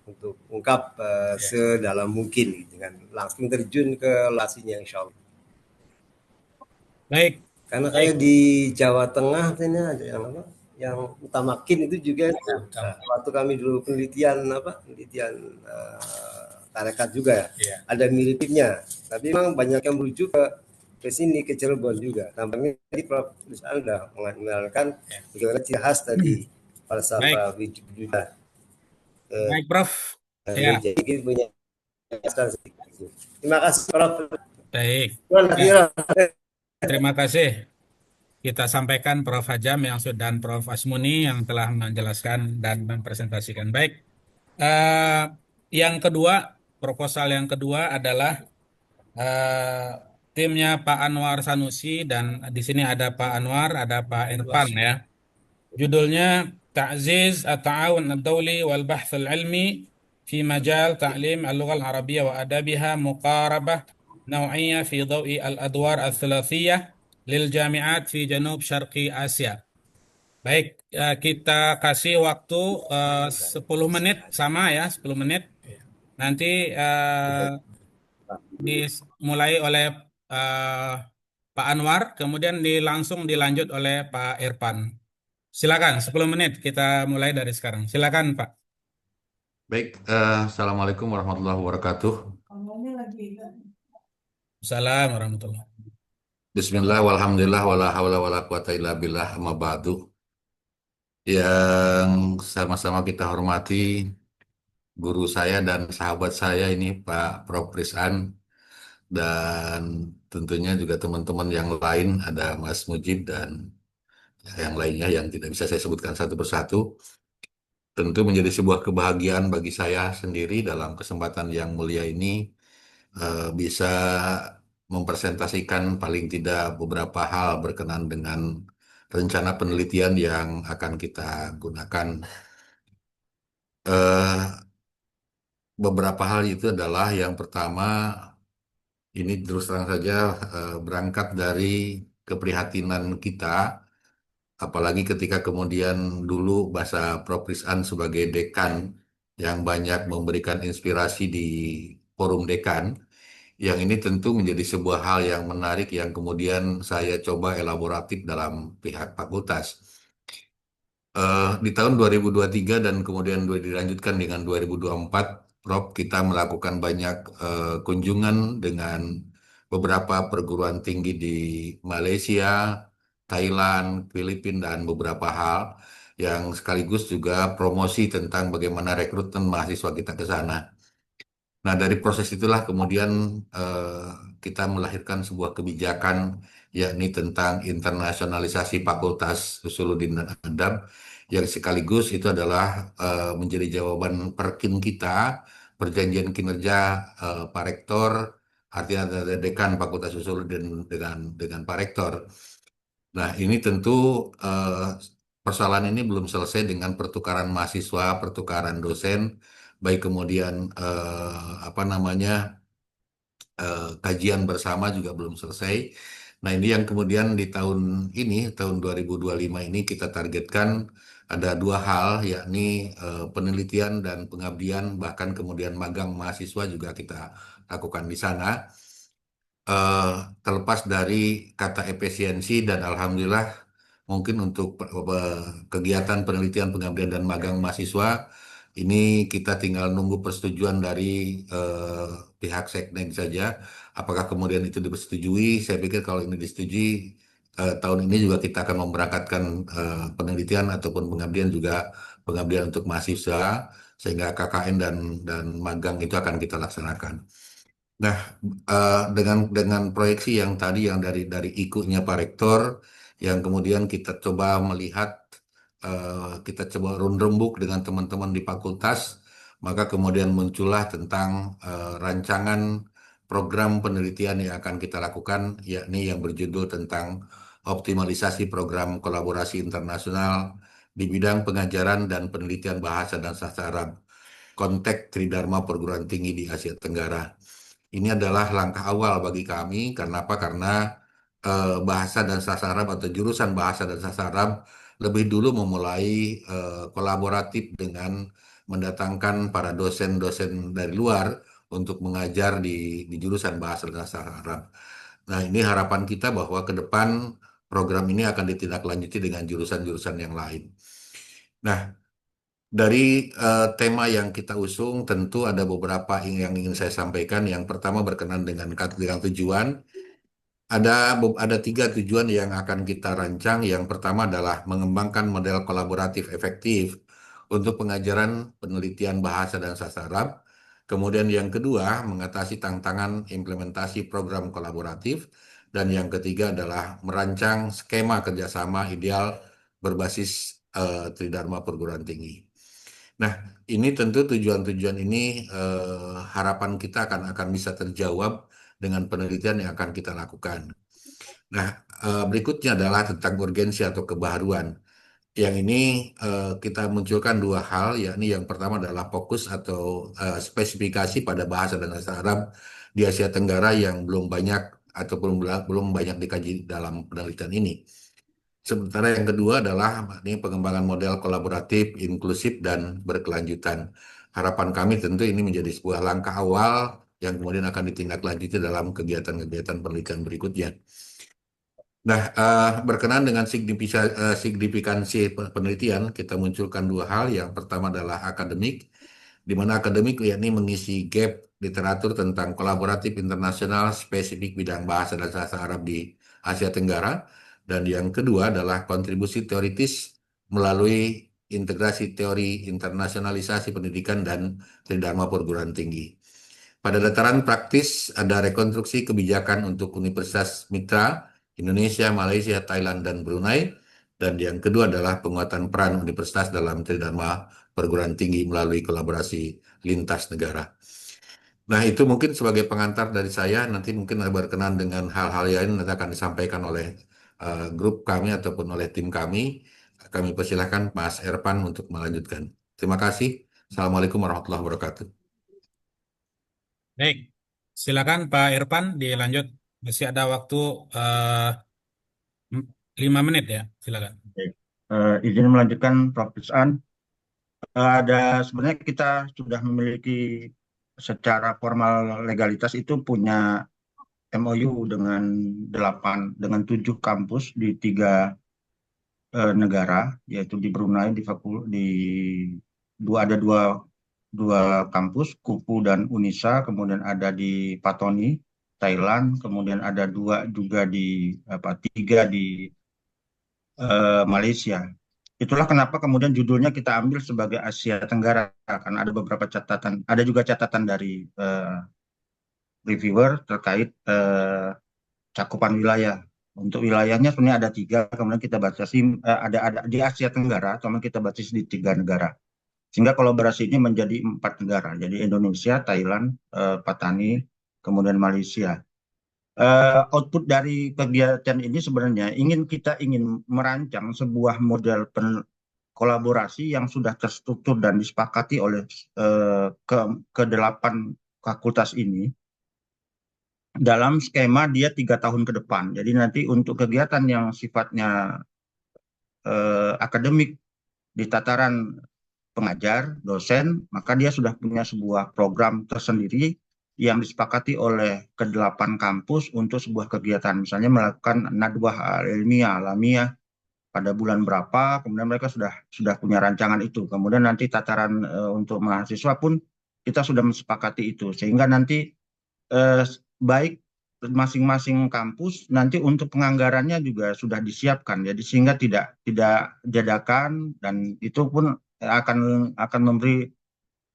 Speaker 6: untuk ungkap sedalam mungkin gitu kan. Langsung terjun ke lokasinya insya Allah.
Speaker 1: Baik,
Speaker 6: Karena kayak di Jawa Tengah ini ada yang apa? Yang utamakin itu juga itu. Waktu kami dulu penelitian tarekat juga ya.
Speaker 5: Iya.
Speaker 6: Ada miripnya. Tapi memang banyak yang merujuk ke sini ke Cirebon juga. Tampaknya tadi Prof. Rizal sudah mengenalkan bagaimana ciri khas tadi falsafah wujudiyah.
Speaker 1: baik, Prof. Ya,
Speaker 6: Jadi kita punya sedikit. Terima kasih Prof.
Speaker 1: baik.
Speaker 6: Ya.
Speaker 1: Terima kasih. Kita sampaikan Prof. Hajam dan Prof. Asmuni yang telah menjelaskan dan mempresentasikan. Baik, eh, yang kedua, proposal yang kedua adalah eh, timnya Pak Anwar Sanusi dan di sini ada Pak Anwar, ada Pak Irfan ya. Judulnya Ta'ziz At-Ta'awun Ad-Dawli wal Bahth Al-Ilmi fi Majal Ta'lim Al-Lugha Al-Arabiyyah wa Adabiha Muqarabah Naw'iyah fi Dawi Al-Adwar Al-Thulathiyah lil Jami'at fi Janub Syarqi Asia. Baik, kita kasih waktu 10 menit sama ya, 10 menit. Nanti dimulai oleh eh, Pak Anwar, kemudian langsung dilanjut oleh Pak Irfan. Silakan, 10 menit kita mulai dari sekarang. Silakan, Pak.
Speaker 3: Baik, Assalamualaikum warahmatullahi wabarakatuh.
Speaker 1: Assalamualaikum warahmatullahi wabarakatuh.
Speaker 3: Bismillah, walhamdulillah, wala hawla wala quwata illa billah, amma ba'du. Yang sama-sama kita hormati guru saya dan sahabat saya ini Pak Prof. Rizan, dan tentunya juga teman-teman yang lain, ada Mas Mujib dan yang lainnya yang tidak bisa saya sebutkan satu persatu. Tentu menjadi sebuah kebahagiaan bagi saya sendiri dalam kesempatan yang mulia ini bisa mempresentasikan paling tidak beberapa hal berkenaan dengan rencana penelitian yang akan kita gunakan. Eh, Beberapa hal itu adalah yang pertama, ini terus terang saja berangkat dari keprihatinan kita, apalagi ketika kemudian dulu bahasa Prof. Rizan sebagai dekan yang banyak memberikan inspirasi di forum dekan. Yang ini tentu menjadi sebuah hal yang menarik yang kemudian saya coba elaboratif dalam pihak fakultas. Di tahun 2023 dan kemudian dilanjutkan dengan 2024, Prof, kita melakukan banyak kunjungan dengan beberapa perguruan tinggi di Malaysia, Thailand, Filipina, dan beberapa hal yang sekaligus juga promosi tentang bagaimana rekrutmen mahasiswa kita ke sana. Nah, dari proses itulah kemudian kita melahirkan sebuah kebijakan, yakni tentang internasionalisasi Fakultas Usuluddin dan Adab, yang sekaligus itu adalah menjadi jawaban perkin kita, perjanjian kinerja Pak Rektor artinya ada dekan fakultas sosiologi dengan Pak Rektor. Nah, ini tentu persoalan ini belum selesai dengan pertukaran mahasiswa, pertukaran dosen, baik kemudian apa namanya kajian bersama juga belum selesai. Nah, ini yang kemudian di tahun ini, tahun 2025 ini kita targetkan ada dua hal, yakni penelitian dan pengabdian, bahkan kemudian magang mahasiswa juga kita lakukan di sana. eh, Terlepas dari kata efisiensi dan alhamdulillah mungkin untuk kegiatan penelitian pengabdian dan magang mahasiswa ini kita tinggal nunggu persetujuan dari eh, pihak Seknek saja. Apakah kemudian itu disetujui? Saya pikir kalau ini disetujui tahun ini juga kita akan memberangkatkan penelitian ataupun pengabdian juga pengabdian untuk mahasiswa sehingga KKN dan magang itu akan kita laksanakan. Nah, dengan proyeksi yang tadi yang dari ikunya Pak Rektor, yang kemudian kita coba melihat, kita coba rembuk dengan teman-teman di fakultas, maka kemudian muncullah tentang rancangan program penelitian yang akan kita lakukan, yakni yang berjudul tentang optimalisasi program kolaborasi internasional di bidang pengajaran dan penelitian bahasa dan sastra Arab, konteks Tridharma perguruan tinggi di Asia Tenggara. Ini adalah langkah awal bagi kami. Karena apa? Karena bahasa dan sastra Arab atau jurusan bahasa dan sastra Arab lebih dulu memulai kolaboratif dengan mendatangkan para dosen-dosen dari luar untuk mengajar di jurusan bahasa dan sastra Arab. Nah, ini harapan kita bahwa ke depan program ini akan ditindaklanjuti dengan jurusan-jurusan yang lain. Nah, dari tema yang kita usung, tentu ada beberapa yang ingin saya sampaikan. Yang pertama berkenaan dengan tujuan. Ada tiga tujuan yang akan kita rancang. Yang pertama adalah mengembangkan model kolaboratif efektif untuk pengajaran penelitian bahasa dan sastra Arab. Kemudian yang kedua, mengatasi tantangan implementasi program kolaboratif. Dan yang ketiga adalah merancang skema kerjasama ideal berbasis Tridharma perguruan tinggi. Nah, ini tentu tujuan-tujuan ini harapan kita akan bisa terjawab dengan penelitian yang akan kita lakukan. Nah, berikutnya adalah tentang urgensi atau kebaharuan. Yang ini kita munculkan dua hal, yakni yang pertama adalah fokus atau spesifikasi pada bahasa dan bahasa Arab di Asia Tenggara yang belum banyak ataupun belum banyak dikaji dalam penelitian ini. Sementara yang kedua adalah ini pengembangan model kolaboratif, inklusif, dan berkelanjutan. Harapan kami tentu ini menjadi sebuah langkah awal yang kemudian akan ditindaklanjuti dalam kegiatan-kegiatan penelitian berikutnya. Nah, berkenaan dengan signifikansi penelitian, kita munculkan dua hal. Yang pertama adalah akademik, di mana akademik yakni mengisi gap literatur tentang kolaboratif internasional spesifik bidang bahasa dan sastra Arab di Asia Tenggara. Dan yang kedua adalah kontribusi teoritis melalui integrasi teori internasionalisasi pendidikan dan tridharma perguruan tinggi. Pada dataran praktis, ada rekonstruksi kebijakan untuk Universitas Mitra Indonesia, Malaysia, Thailand, dan Brunei. Dan yang kedua adalah penguatan peran universitas dalam tridharma perguruan tinggi melalui kolaborasi lintas negara. Nah, itu mungkin sebagai pengantar dari saya. Nanti mungkin berkenan dengan hal-hal yang nanti akan disampaikan oleh grup kami ataupun oleh tim kami. Kami persilahkan Mas Erpan untuk melanjutkan. Terima kasih. Assalamualaikum warahmatullahi wabarakatuh.
Speaker 1: Baik, silakan Pak Irfan dilanjut. Masih ada waktu 5 menit ya, silakan.
Speaker 7: Baik. Izin melanjutkan Prof. Rizan. Sebenarnya kita sudah memiliki secara formal legalitas itu punya MOU dengan 7 kampus di 3 negara, yaitu di Brunei, ada dua kampus, KUPU dan UNISA, kemudian ada di Patoni, Thailand, kemudian ada 3 di Malaysia. Itulah kenapa kemudian judulnya kita ambil sebagai Asia Tenggara, karena ada beberapa catatan, ada juga catatan dari reviewer terkait cakupan wilayah. Untuk wilayahnya sebenarnya ada 3, kemudian kita batasi ada di Asia Tenggara, kemudian kita batasi di 3 negara. Sehingga kolaborasi ini menjadi 4 negara, jadi Indonesia, Thailand, Patani, kemudian Malaysia. Output dari kegiatan ini sebenarnya kita ingin merancang sebuah model kolaborasi yang sudah terstruktur dan disepakati oleh ke-8 fakultas ini dalam skema dia 3 tahun ke depan. Jadi nanti untuk kegiatan yang sifatnya akademik di tataran pengajar, dosen, maka dia sudah punya sebuah program tersendiri yang disepakati oleh ke-8 kampus untuk sebuah kegiatan. Misalnya melakukan nadwah ilmiah, alamiah pada bulan berapa, kemudian mereka sudah punya rancangan itu. Kemudian nanti tataran untuk mahasiswa pun kita sudah mensepakati itu. Sehingga nanti baik masing-masing kampus nanti untuk penganggarannya juga sudah disiapkan. Jadi sehingga tidak dadakan, dan itu pun akan memberi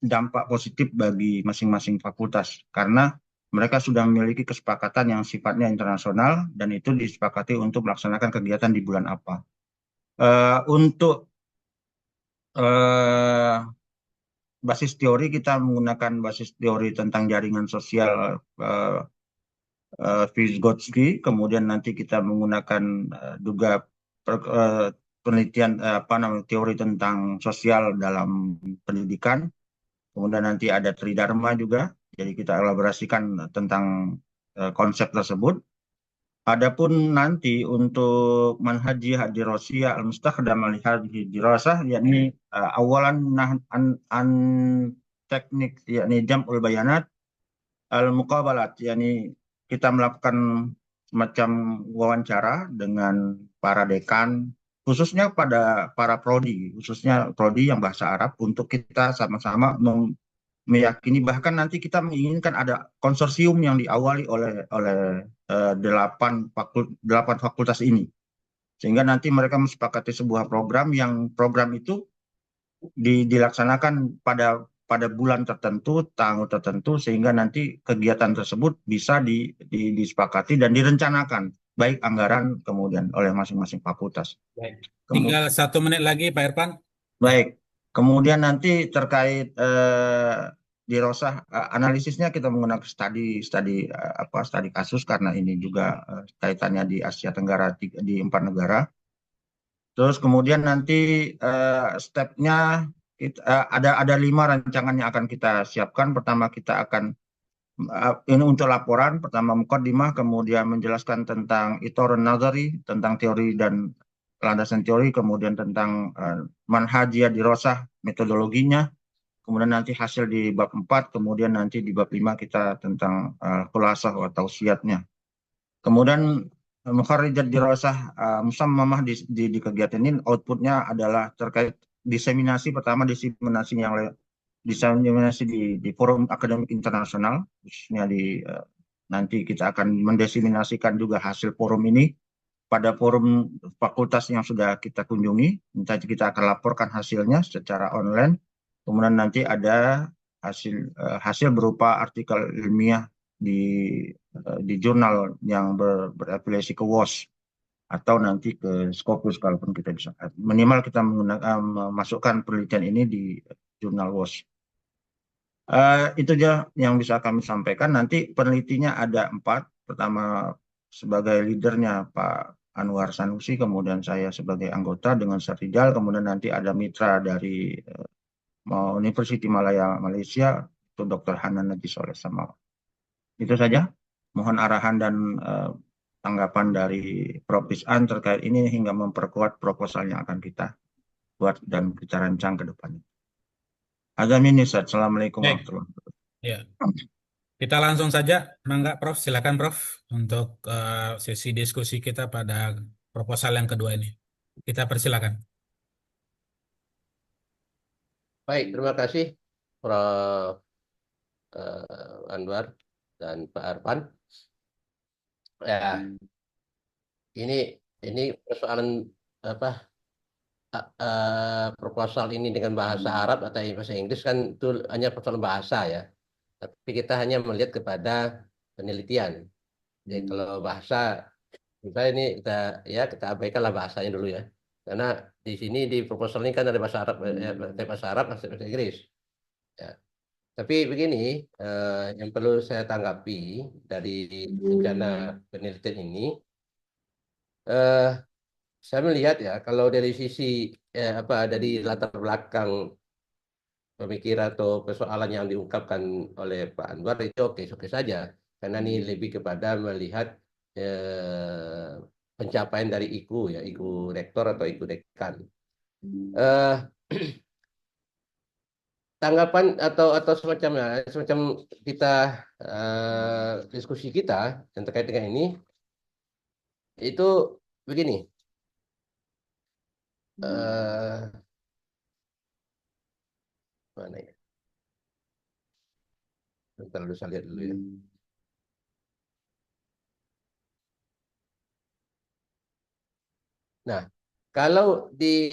Speaker 7: dampak positif bagi masing-masing fakultas karena mereka sudah memiliki kesepakatan yang sifatnya internasional dan itu disepakati untuk melaksanakan kegiatan di bulan apa. Untuk basis teori kita menggunakan basis teori tentang jaringan sosial Vygotsky, kemudian nanti kita menggunakan juga penelitian teori tentang sosial dalam pendidikan. Kemudian nanti ada Tridharma juga, jadi kita elaborasikan tentang konsep tersebut. Adapun nanti untuk manhajiyah dirasiyah al-mustakhdam al-hadhihi dirasah, yakni awalan an teknik yakni jam'ul bayanat al-muqabalat, yakni kita melakukan semacam wawancara dengan para dekan, khususnya pada para prodi, khususnya prodi yang bahasa Arab, untuk kita sama-sama meyakini, bahkan nanti kita menginginkan ada konsorsium yang diawali oleh 8 fakultas ini, sehingga nanti mereka mensepakati sebuah program itu dilaksanakan pada bulan tertentu, tanggal tertentu, sehingga nanti kegiatan tersebut bisa disepakati dan direncanakan baik anggaran kemudian oleh masing-masing fakultas.
Speaker 1: Baik. Tinggal 1 menit lagi Pak Irfan.
Speaker 7: Baik. Kemudian nanti terkait dirosah analisisnya kita menggunakan studi kasus karena ini juga kaitannya di Asia Tenggara di 4 negara. Terus kemudian nanti stepnya ada 5 rancangan yang akan kita siapkan. Pertama kita akan ini untuk laporan, pertama muqaddimah, kemudian menjelaskan tentang ithar nazari, tentang teori dan landasan teori, kemudian tentang manhajiyah dirasah, metodologinya, kemudian nanti hasil di bab 4, kemudian nanti di bab 5 kita tentang khulasah atau tausiatnya. Kemudian mukharijat dirasah musammamah di kegiatan ini outputnya adalah terkait diseminasi, pertama diseminasi di forum akademik internasional, khususnya nanti kita akan mendiseminasikan juga hasil forum ini pada forum fakultas yang sudah kita kunjungi. Nanti kita akan laporkan hasilnya secara online. Kemudian nanti ada hasil berupa artikel ilmiah di jurnal yang berafiliasi ke WOS atau nanti ke Scopus kalaupun kita bisa. Minimal kita memasukkan penelitian ini di jurnal WOS. Itu aja yang bisa kami sampaikan. Nanti penelitinya ada 4. Pertama sebagai leadernya Pak Anwar Sanusi, kemudian saya sebagai anggota dengan Syahrizal, kemudian nanti ada mitra dari University Malaya Malaysia, itu Dr. Hanan Najis Soleh sama. Itu saja. Mohon arahan dan tanggapan dari Prof. Is'an terkait ini hingga memperkuat proposal yang akan kita buat dan kita rancang ke depannya. Azamin Ustaz. Assalamualaikum warahmatullahi wabarakatuh.
Speaker 1: Ya. Kita langsung saja, mangga Prof. Silakan Prof. untuk sesi diskusi kita pada proposal yang kedua ini. Kita persilakan.
Speaker 2: Baik, terima kasih Prof. Anwar dan Pak Arfan. Ya, ini persoalan proposal ini dengan bahasa Arab atau bahasa Inggris kan itu hanya persoalan bahasa ya. Tapi kita hanya melihat kepada penelitian. Jadi kalau bahasa, misalnya ini kita abaikanlah bahasanya dulu ya. Karena di sini di proposal ini kan ada bahasa Arab, bahasa Inggris. Ya. Tapi begini, yang perlu saya tanggapi dari rencana penelitian ini, eh, saya melihat ya kalau dari sisi dari latar belakang pemikiran atau persoalan yang diungkapkan oleh Pak Anwar itu oke-oke saja, karena ini lebih kepada melihat pencapaian dari IKU ya, IKU rektor atau IKU dekan. Eh, Tanggapan atau semacam kita diskusi kita yang terkait dengan ini itu begini. Mana ya? Bentar dulu saya lihat dulu ya. Nah, kalau di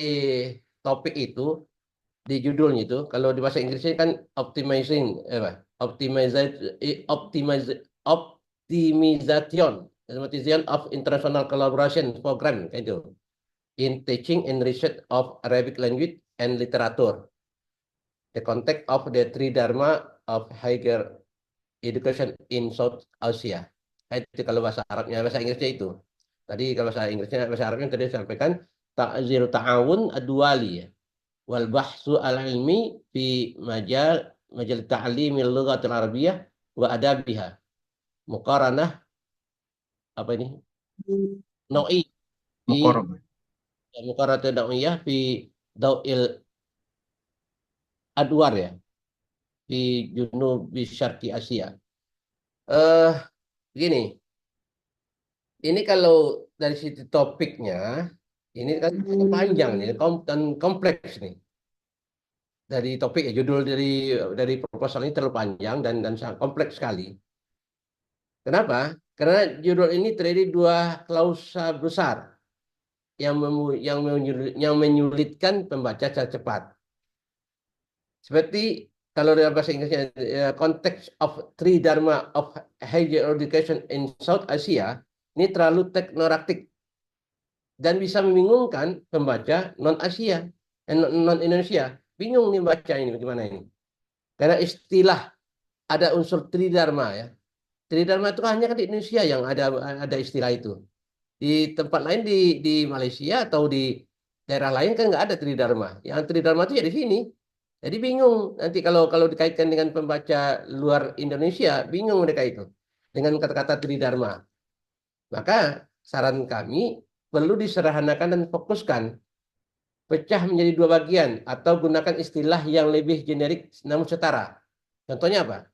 Speaker 2: topik itu, di judulnya itu, kalau di bahasa Inggrisnya kan optimizing, optimization of international collaboration program kayak itu, in teaching and research of Arabic language and literature, the context of the three dharma of higher education in South Asia. Itu kalau bahasa Arabnya, bahasa Inggrisnya itu. Tadi kalau bahasa Arabnya tadi sampaikan ta'zir ta'awun ad-duwali ya. Wal bahsu al-ilmi fi majal ta'limil lughatil arabiyyah wa adabiha. Muqaranah apa ini? Nau'i fi
Speaker 7: Mukorab.
Speaker 2: muqaranah nau'iyah fi daw'il adwar ya. Di Junubi Syarqi Asia. Gini. Ini kalau dari sisi topiknya, ini kan panjang nih, dan kompleks nih. Dari topik ya, judul dari proposal ini terlalu panjang dan sangat kompleks sekali. Kenapa? Karena judul ini terdiri dua klausa besar yang menyulitkan pembaca secara cepat. Seperti kalau dalam bahasa Inggrisnya context of three dharma of higher education in South Asia, ini terlalu teknokratik dan bisa membingungkan pembaca non-Asia, non-Indonesia. Bingung nih baca ini bagaimana ini. Karena istilah ada unsur tridharma ya. Tridharma itu hanya kan di Indonesia yang ada istilah itu. Di tempat lain di Malaysia atau di daerah lain kan nggak ada tridharma. Yang tridharma itu ya di sini. Jadi bingung nanti kalau dikaitkan dengan pembaca luar Indonesia, bingung mereka itu dengan kata-kata tridharma. Maka saran kami perlu disederhanakan dan fokuskan, pecah menjadi dua bagian atau gunakan istilah yang lebih generik namun setara. Contohnya apa?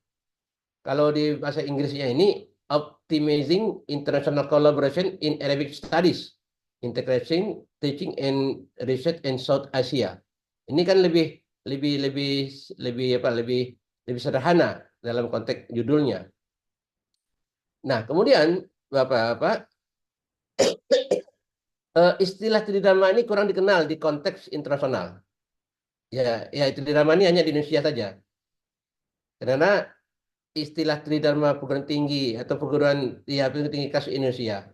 Speaker 2: Kalau di bahasa Inggrisnya ini optimizing international collaboration in Arabic studies, integrating teaching and research in South Asia. Ini kan lebih sederhana dalam konteks judulnya. Nah, kemudian Bapak-bapak, istilah tridharma ini kurang dikenal di konteks internasional. Ya tridharma ini hanya di Indonesia saja. Karena istilah tridharma perguruan tinggi atau perguruan tinggi kasus Indonesia.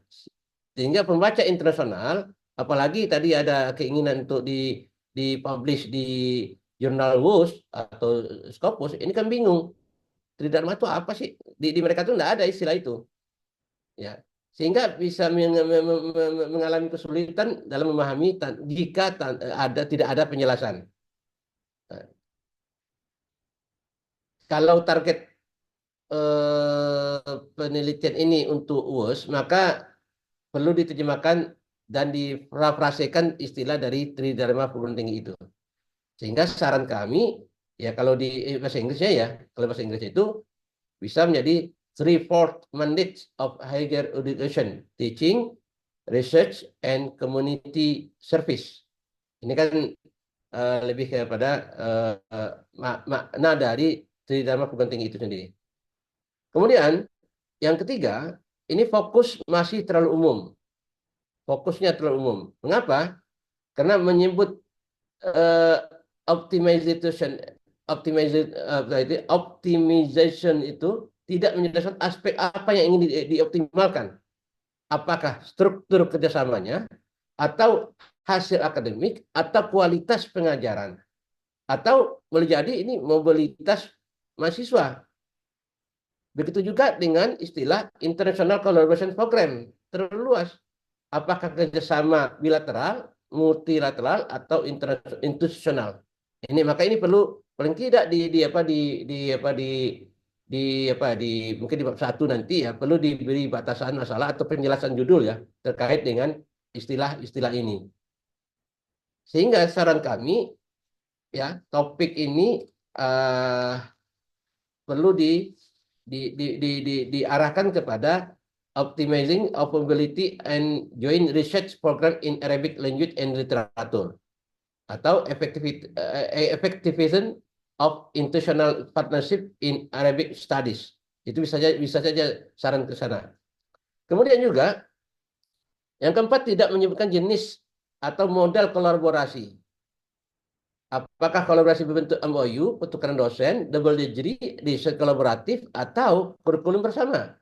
Speaker 2: Sehingga pembaca internasional, apalagi tadi ada keinginan untuk dipublish di jurnal WUS atau Scopus, ini kan bingung. Tridharma itu apa sih? Di mereka itu tidak ada istilah itu. Ya, sehingga bisa mengalami kesulitan dalam memahami jika tidak ada penjelasan. Kalau target penelitian ini untuk WUS, maka perlu diterjemahkan dan diparafrasekan istilah dari tridharma perguruan tinggi itu. Sehingga saran kami, ya kalau di bahasa Inggrisnya ya, kalau bahasa Inggris itu bisa menjadi 3/4 mandates of higher education, teaching, research, and community service. Ini kan lebih kepada makna dari tridharma perguruan tinggi itu sendiri. Kemudian yang ketiga, ini fokus masih terlalu umum. Fokusnya terlalu umum. Mengapa? Karena menyebut optimization itu tidak menjelaskan aspek apa yang ingin dioptimalkan. Apakah struktur kerjasamanya, atau hasil akademik, atau kualitas pengajaran, atau boleh jadi ini mobilitas mahasiswa. Begitu juga dengan istilah International Collaboration Program, terlalu luas. Apakah kerjasama bilateral, multilateral, atau institusional? Maka ini perlu paling tidak mungkin di bab 1 nanti ya perlu diberi batasan masalah atau penjelasan judul ya terkait dengan istilah-istilah ini. Sehingga saran kami ya topik ini perlu diarahkan kepada optimizing operability and joint research program in Arabic language and literature atau effectivization of international partnership in Arabic studies. Itu bisa saja saran ke sana. Kemudian juga yang keempat, tidak menyebutkan jenis atau modal kolaborasi. Apakah kolaborasi berbentuk MOU, pertukaran dosen, double degree, riset kolaboratif, atau kurikulum bersama?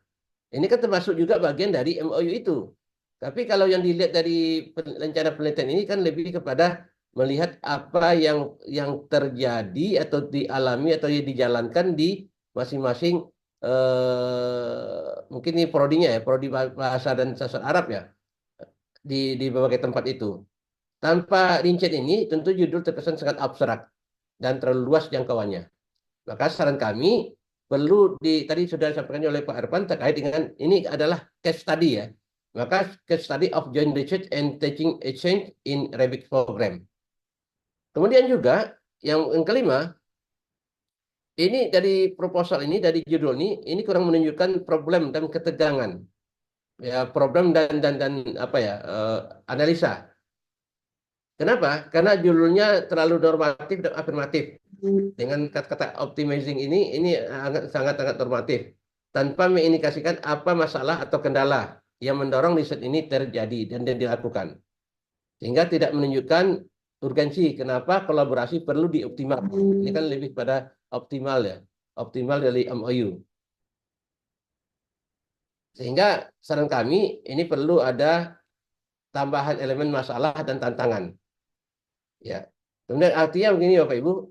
Speaker 2: Ini kan termasuk juga bagian dari MOU itu. Tapi kalau yang dilihat dari rencana penelitian ini kan lebih kepada melihat apa yang terjadi atau dialami atau dijalankan di masing-masing mungkin ini prodinya ya, prodi bahasa dan sastra Arab ya, di berbagai tempat itu. Tanpa rincian ini, tentu judul terkesan sangat abstrak dan terlalu luas jangkauannya. Maka saran kami perlu tadi sudah disampaikan oleh Pak Irfan terkait dengan ini adalah case study ya. Maka case study of joint research and teaching exchange in Arabic program. Kemudian juga yang kelima, ini dari proposal ini, dari judul ini kurang menunjukkan problem dan ketegangan. Ya, problem dan analisa. Kenapa? Karena judulnya terlalu normatif dan afirmatif. Dengan kata-kata optimizing ini sangat-sangat normatif. Tanpa mengindikasikan apa masalah atau kendala yang mendorong riset ini terjadi dan dilakukan. Sehingga tidak menunjukkan urgensi kenapa kolaborasi perlu dioptimalkan. Ini kan lebih pada optimal ya. Optimal dari MOU. Sehingga saran kami ini perlu ada tambahan elemen masalah dan tantangan. Ya. Kemudian artinya begini Bapak Ibu,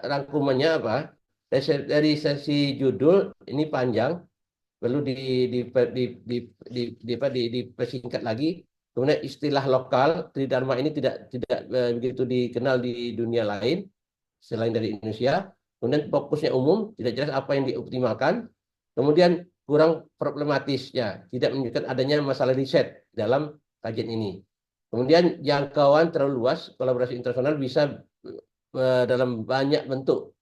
Speaker 2: rangkumannya apa? Dari sesi judul ini panjang, perlu dipersingkat lagi. Kemudian istilah lokal Tridharma ini tidak begitu dikenal di dunia lain selain dari Indonesia. Kemudian fokusnya umum, tidak jelas apa yang dioptimalkan. Kemudian kurang problematisnya, tidak menunjukkan adanya masalah riset dalam kajian ini. Kemudian jangkauan terlalu luas, kolaborasi internasional bisa dalam banyak bentuk.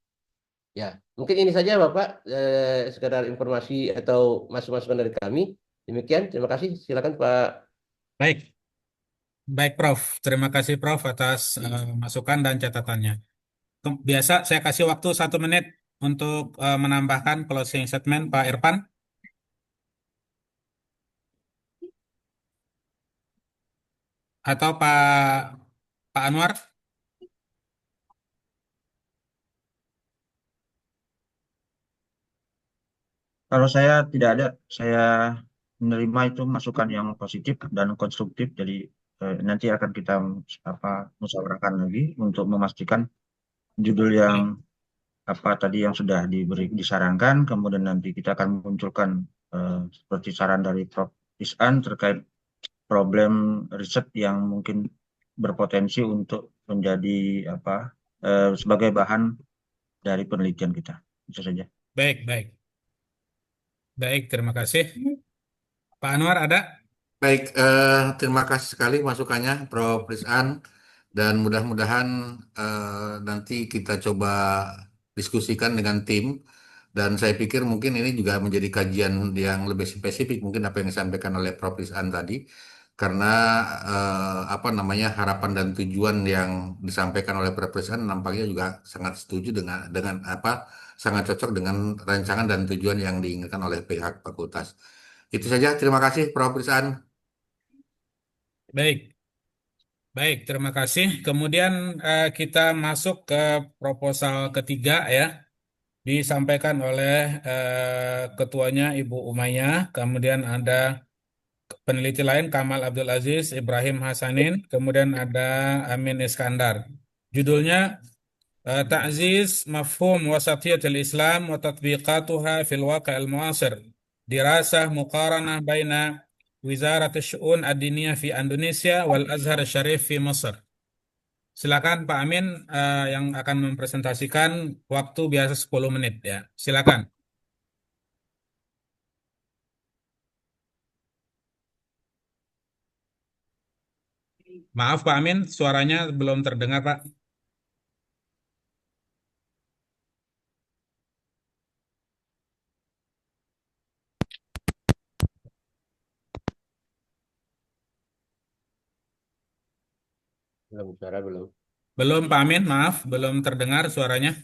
Speaker 2: Ya, mungkin ini saja Bapak, sekedar informasi atau masukan dari kami. Demikian, terima kasih. Silakan Pak.
Speaker 1: Baik, baik Prof. Terima kasih Prof atas masukan dan catatannya. Biasa saya kasih waktu 1 menit untuk menambahkan closing statement Pak Irfan. Atau Pak Anwar?
Speaker 7: Kalau saya tidak ada, saya menerima itu masukan yang positif dan konstruktif. Jadi nanti akan kita musyawarahkan lagi untuk memastikan judul yang tadi yang sudah disarankan. Kemudian nanti kita akan munculkan seperti saran dari Prof. Is'an terkait problem riset yang mungkin berpotensi untuk menjadi sebagai bahan dari penelitian kita. Itu saja.
Speaker 1: Baik, baik. Baik, terima kasih. Pak Anwar ada?
Speaker 3: Baik, terima kasih sekali masukannya Prof. Rizan, dan mudah-mudahan nanti kita coba diskusikan dengan tim, dan saya pikir mungkin ini juga menjadi kajian yang lebih spesifik mungkin apa yang disampaikan oleh Prof. Rizan tadi, karena harapan dan tujuan yang disampaikan oleh Prof. Rizan nampaknya juga sangat setuju dengan sangat cocok dengan rancangan dan tujuan yang diinginkan oleh pihak fakultas. Itu saja, terima kasih Prof. Rizan.
Speaker 1: Baik. Baik, terima kasih. Kemudian kita masuk ke proposal ketiga ya. Disampaikan oleh ketuanya Ibu Umayyah. Kemudian ada peneliti lain Kamal Abdul Aziz, Ibrahim Hasanin, kemudian ada Amin Iskandar. Judulnya تعزيز مفهوم وسطية الإسلام وتطبيقاتها في الواقع المعاصر دراسة مقارنة بين وزارة الشؤون الدينية في Indonesia والأزهر الشريف في مصر. Silakan Pak Amin yang akan mempresentasikan, waktu biasa 10 menit ya. Silakan. Maaf Pak Amin, suaranya belum terdengar Pak.
Speaker 2: Belum, suara belum.
Speaker 1: Belum Pak Amin, maaf, belum terdengar suaranya.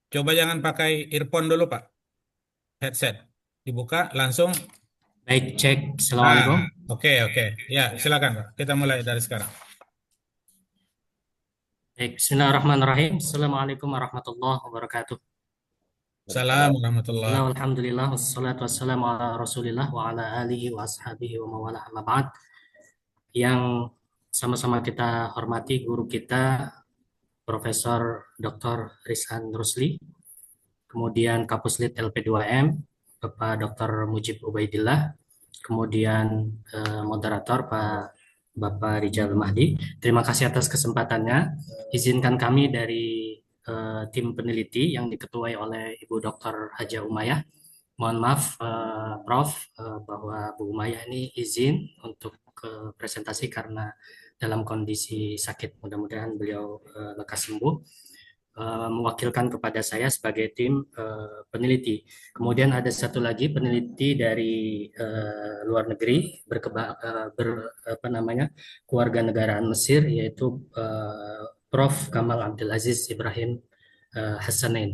Speaker 1: Coba jangan pakai earphone dulu Pak, headset. Dibuka langsung.
Speaker 8: Baik, cek. Assalamualaikum.
Speaker 1: Oke. Ya, silakan Pak. Kita mulai dari sekarang.
Speaker 8: Baik, bismillahirrahmanirrahim. Assalamualaikum warahmatullahi wabarakatuh.
Speaker 1: Assalamualaikum warahmatullahi.
Speaker 8: Alhamdulillah, wassalatu wassalamu ala rasulillah wa ala alihi wa ashabihi wa mawala amma ba'd. Yang sama-sama kita hormati guru kita, Profesor Dr. Rizhan Rusli, kemudian Kapuslit LP2M, Bapak Dr. Mujib Ubaidillah, kemudian moderator Bapak Rijal Mahdi. Terima kasih atas kesempatannya. Izinkan kami dari tim peneliti yang diketuai oleh Ibu Dr. Haja Umayyah. Mohon maaf Prof bahwa Bu Umayyah ini izin untuk presentasi karena dalam kondisi sakit. Mudah-mudahan beliau lekas sembuh. Mewakilkan kepada saya sebagai tim peneliti. Kemudian ada satu lagi peneliti dari luar negeri kewarganegaraan Mesir, yaitu Prof. Kamal Abdul Aziz Ibrahim Hassanain.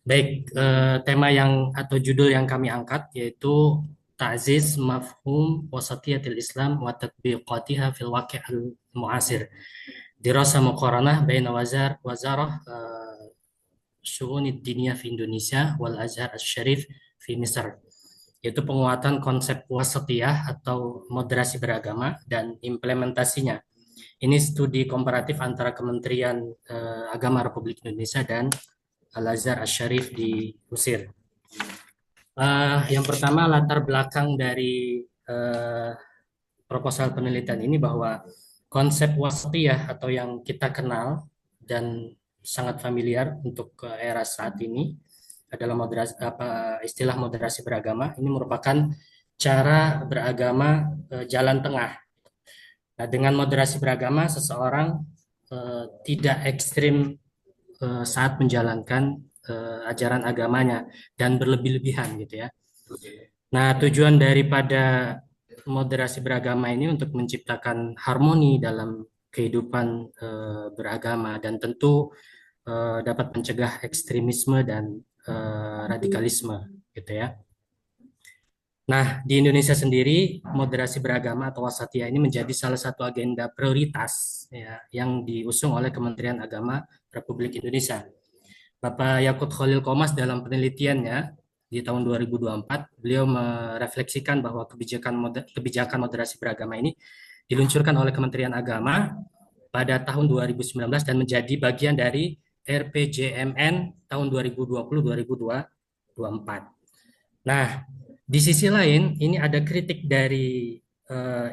Speaker 8: Baik, tema atau judul yang kami angkat yaitu Ta'ziz Mafhum Wasatiyatil Islam wa Tatbiqatiha fil Waqi' al-Mu'asir. Dirasa muqaranah baina wazarah syu'un ad-diniyah fi Indonesia wal Azhar Asy-Syarif fi Misr. Yaitu penguatan konsep wasatiyah atau moderasi beragama dan implementasinya. Ini studi komparatif antara Kementerian Agama Republik Indonesia dan Al-Azhar Asy-Syarif di Mesir. Yang pertama, latar belakang dari proposal penelitian ini bahwa konsep wasatiyah atau yang kita kenal dan sangat familiar untuk era saat ini adalah istilah moderasi beragama. Ini merupakan cara beragama jalan tengah. Nah, dengan moderasi beragama seseorang tidak ekstrim saat menjalankan ajaran agamanya dan berlebih-lebihan gitu ya. Nah, tujuan daripada moderasi beragama ini untuk menciptakan harmoni dalam kehidupan beragama dan tentu dapat mencegah ekstremisme dan radikalisme gitu ya. Nah, di Indonesia sendiri moderasi beragama atau wasatiyah ini menjadi salah satu agenda prioritas ya, yang diusung oleh Kementerian Agama Republik Indonesia. Bapak Yakut Khalil Qomas dalam penelitiannya di tahun 2024, beliau merefleksikan bahwa kebijakan moderasi beragama ini diluncurkan oleh Kementerian Agama pada tahun 2019 dan menjadi bagian dari RPJMN tahun 2020-2024. Nah, di sisi lain, ini ada kritik dari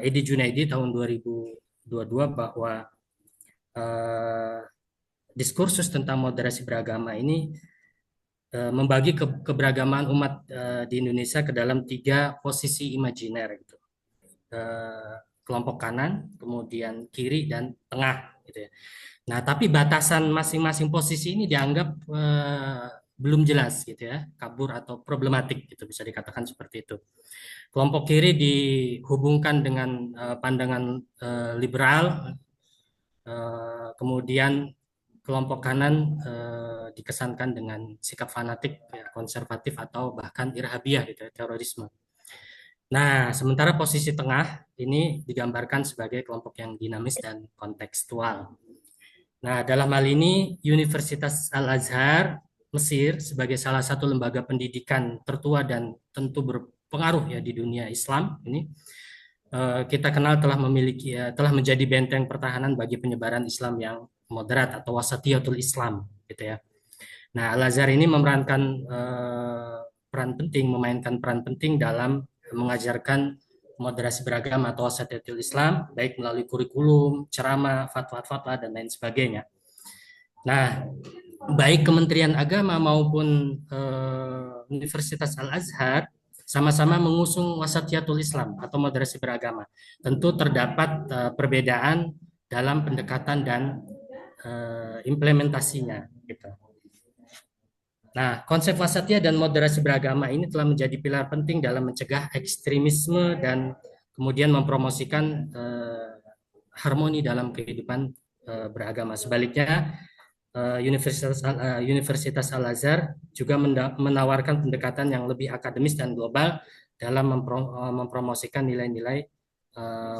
Speaker 8: Edi Junaidi tahun 2022 bahwa diskursus tentang moderasi beragama ini membagi keberagaman umat di Indonesia ke dalam 3 posisi imajiner gitu. Kelompok kanan, kemudian kiri dan tengah gitu ya. Nah, tapi batasan masing-masing posisi ini dianggap belum jelas gitu ya, kabur atau problematik gitu, bisa dikatakan seperti itu. Kelompok kiri dihubungkan dengan pandangan liberal, kemudian kelompok kanan dikesankan dengan sikap fanatik, ya, konservatif atau bahkan irhabiah gitu ya, terorisme. Nah, sementara posisi tengah ini digambarkan sebagai kelompok yang dinamis dan kontekstual. Nah, dalam hal ini Universitas Al-Azhar Mesir sebagai salah satu lembaga pendidikan tertua dan tentu berpengaruh ya di dunia Islam ini kita kenal telah telah menjadi benteng pertahanan bagi penyebaran Islam yang moderat atau wasatiyatul Islam, gitu ya. Nah, Al-Azhar ini memainkan peran penting dalam mengajarkan moderasi beragama atau wasatiyatul Islam, baik melalui kurikulum, ceramah, fatwa-fatwa, dan lain sebagainya. Nah, baik Kementerian Agama maupun Universitas Al-Azhar sama-sama mengusung wasatiyatul Islam atau moderasi beragama. Tentu terdapat perbedaan dalam pendekatan dan implementasinya, gitu. Nah, konsep wasatiyah dan moderasi beragama ini telah menjadi pilar penting dalam mencegah ekstremisme dan kemudian mempromosikan harmoni dalam kehidupan beragama. Sebaliknya, Universitas Al-Azhar juga menawarkan pendekatan yang lebih akademis dan global dalam mempromosikan nilai-nilai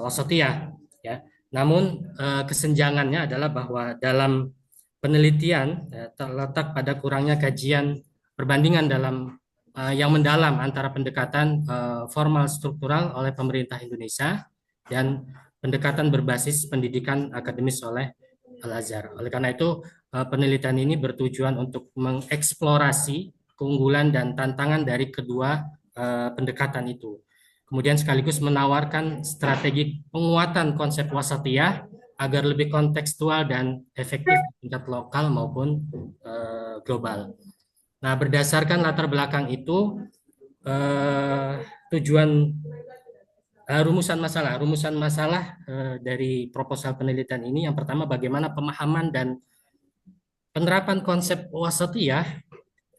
Speaker 8: wasatiyah, ya. Namun kesenjangannya adalah bahwa dalam penelitian terletak pada kurangnya kajian perbandingan dalam yang mendalam antara pendekatan formal struktural oleh pemerintah Indonesia dan pendekatan berbasis pendidikan akademis oleh Al-Azhar. Oleh karena itu, penelitian ini bertujuan untuk mengeksplorasi keunggulan dan tantangan dari kedua pendekatan itu. Kemudian sekaligus menawarkan strategi penguatan konsep wasatiyah agar lebih kontekstual dan efektif tingkat lokal maupun global. Nah, berdasarkan latar belakang itu, tujuan rumusan masalah dari proposal penelitian ini yang pertama bagaimana pemahaman dan penerapan konsep wasatiyah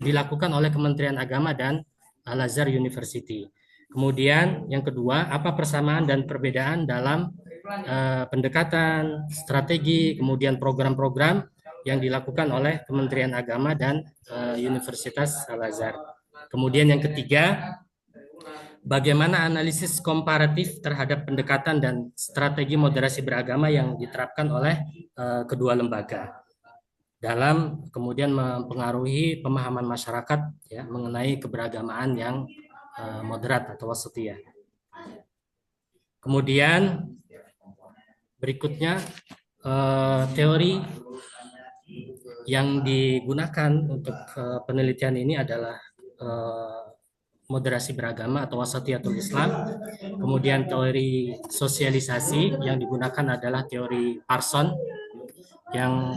Speaker 8: dilakukan oleh Kementerian Agama dan Al-Azhar University. Kemudian yang kedua, apa persamaan dan perbedaan dalam pendekatan, strategi, kemudian program-program yang dilakukan oleh Kementerian Agama dan Universitas Al-Azhar. Kemudian yang ketiga, bagaimana analisis komparatif terhadap pendekatan dan strategi moderasi beragama yang diterapkan oleh kedua lembaga dalam kemudian mempengaruhi pemahaman masyarakat ya mengenai keberagamaan yang moderat atau wasatiyah. Kemudian berikutnya teori yang digunakan untuk penelitian ini adalah moderasi beragama atau wasatiyatul Islam. Kemudian teori sosialisasi yang digunakan adalah teori Parson yang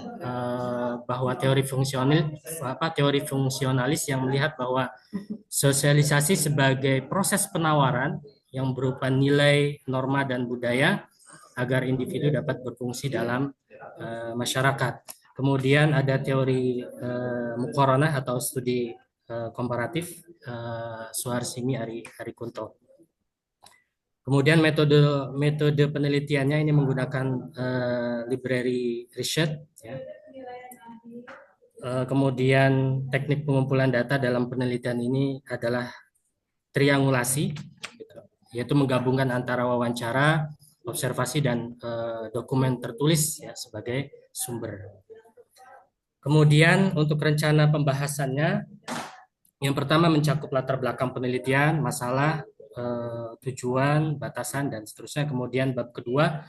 Speaker 8: bahwa teori fungsionalis yang melihat bahwa sosialisasi sebagai proses penawaran yang berupa nilai, norma, dan budaya agar individu dapat berfungsi dalam masyarakat. Kemudian ada teori muqaranah atau studi komparatif Suharsini Arikunto. Kemudian metode penelitiannya ini menggunakan library research. Ya. Kemudian teknik pengumpulan data dalam penelitian ini adalah triangulasi, yaitu menggabungkan antara wawancara, observasi, dan dokumen tertulis ya, sebagai sumber. Kemudian untuk rencana pembahasannya, yang pertama mencakup latar belakang penelitian, masalah, tujuan, batasan, dan seterusnya. Kemudian bab kedua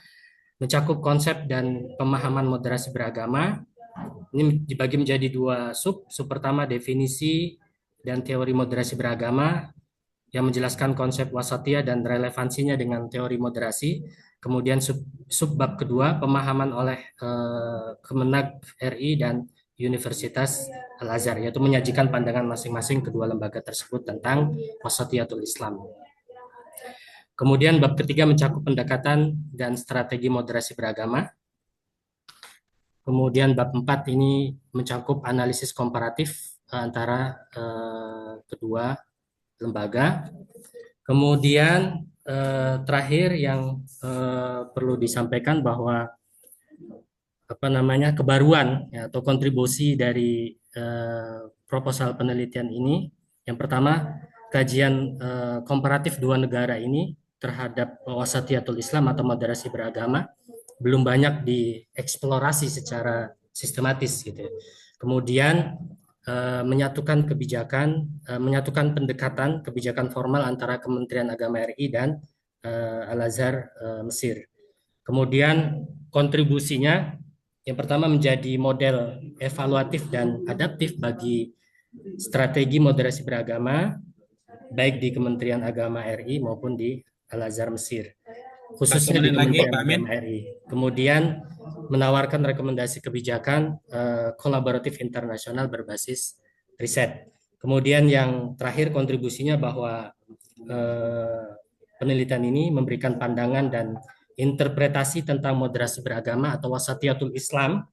Speaker 8: mencakup konsep dan pemahaman moderasi beragama. Ini dibagi menjadi dua sub. Sub pertama definisi dan teori moderasi beragama yang menjelaskan konsep wasatiyah dan relevansinya dengan teori moderasi. Kemudian sub bab kedua pemahaman oleh Kemenag RI dan Universitas Al-Azhar, yaitu menyajikan pandangan masing-masing kedua lembaga tersebut tentang wasatiyatul Islam. Kemudian bab ketiga mencakup pendekatan dan strategi moderasi beragama. Kemudian bab 4 ini mencakup analisis komparatif antara kedua lembaga. Kemudian terakhir yang perlu disampaikan bahwa kebaruan ya, atau kontribusi dari proposal penelitian ini, yang pertama kajian komparatif dua negara ini terhadap wasatiyatul Islam atau moderasi beragama belum banyak dieksplorasi secara sistematis gitu. Kemudian menyatukan pendekatan kebijakan formal antara Kementerian Agama RI dan Al-Azhar Mesir. Kemudian kontribusinya yang pertama menjadi model evaluatif dan adaptif bagi strategi moderasi beragama baik di Kementerian Agama RI maupun di Al-Azhar Mesir,
Speaker 1: Satu
Speaker 8: khususnya di
Speaker 1: menit lagi,
Speaker 8: Kementerian
Speaker 1: Pak Amin.
Speaker 8: Agama RI. Kemudian menawarkan rekomendasi kebijakan kolaboratif internasional berbasis riset. Kemudian yang terakhir kontribusinya bahwa penelitian ini memberikan pandangan dan interpretasi tentang moderasi beragama atau wasatiyatul Islam,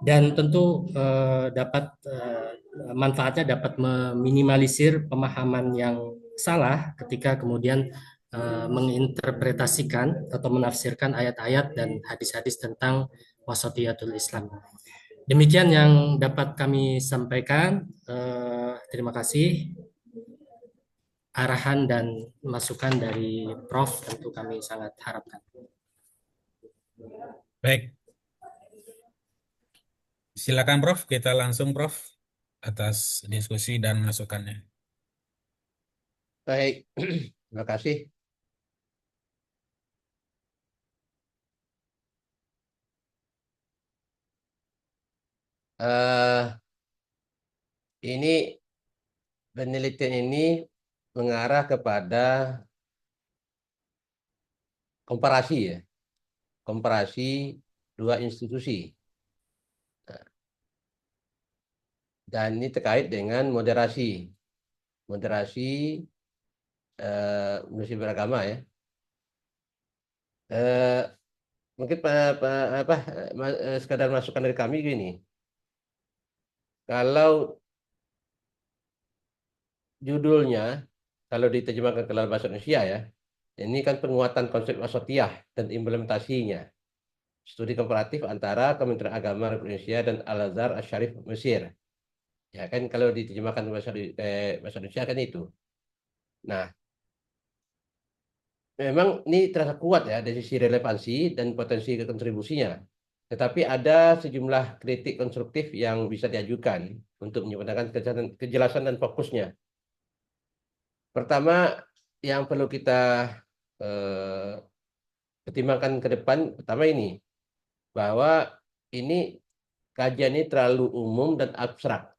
Speaker 8: dan tentu manfaatnya dapat meminimalisir pemahaman yang salah ketika kemudian menginterpretasikan atau menafsirkan ayat-ayat dan hadis-hadis tentang wasatiyatul Islam. Demikian yang dapat kami sampaikan. Terima kasih. Arahan dan masukan dari Prof tentu kami sangat harapkan.
Speaker 1: Baik. Silakan Prof, kita langsung Prof atas diskusi dan masukannya.
Speaker 2: Baik, terima kasih. Ini penelitian ini mengarah kepada komparasi ya, komparasi dua institusi. Dan ini terkait dengan moderasi moderasi beragama ya. Mungkin sekadar masukan dari kami gini. Kalau judulnya, kalau diterjemahkan ke dalam bahasa Indonesia ya, ini kan penguatan konsep wasatiyah dan implementasinya. Studi komparatif antara Kementerian Agama Republik Indonesia dan Al-Azhar Asy-Syarif Mesir. Ya kan kalau diterjemahkan bahasa Indonesia kan itu. Nah, memang ini terasa kuat ya dari sisi relevansi dan potensi kontribusinya. Tetapi ada sejumlah kritik konstruktif yang bisa diajukan untuk menyempurnakan kejelasan dan fokusnya. Pertama, yang perlu kita pertimbangkan ke depan, pertama ini, bahwa ini kajian ini terlalu umum dan abstrak.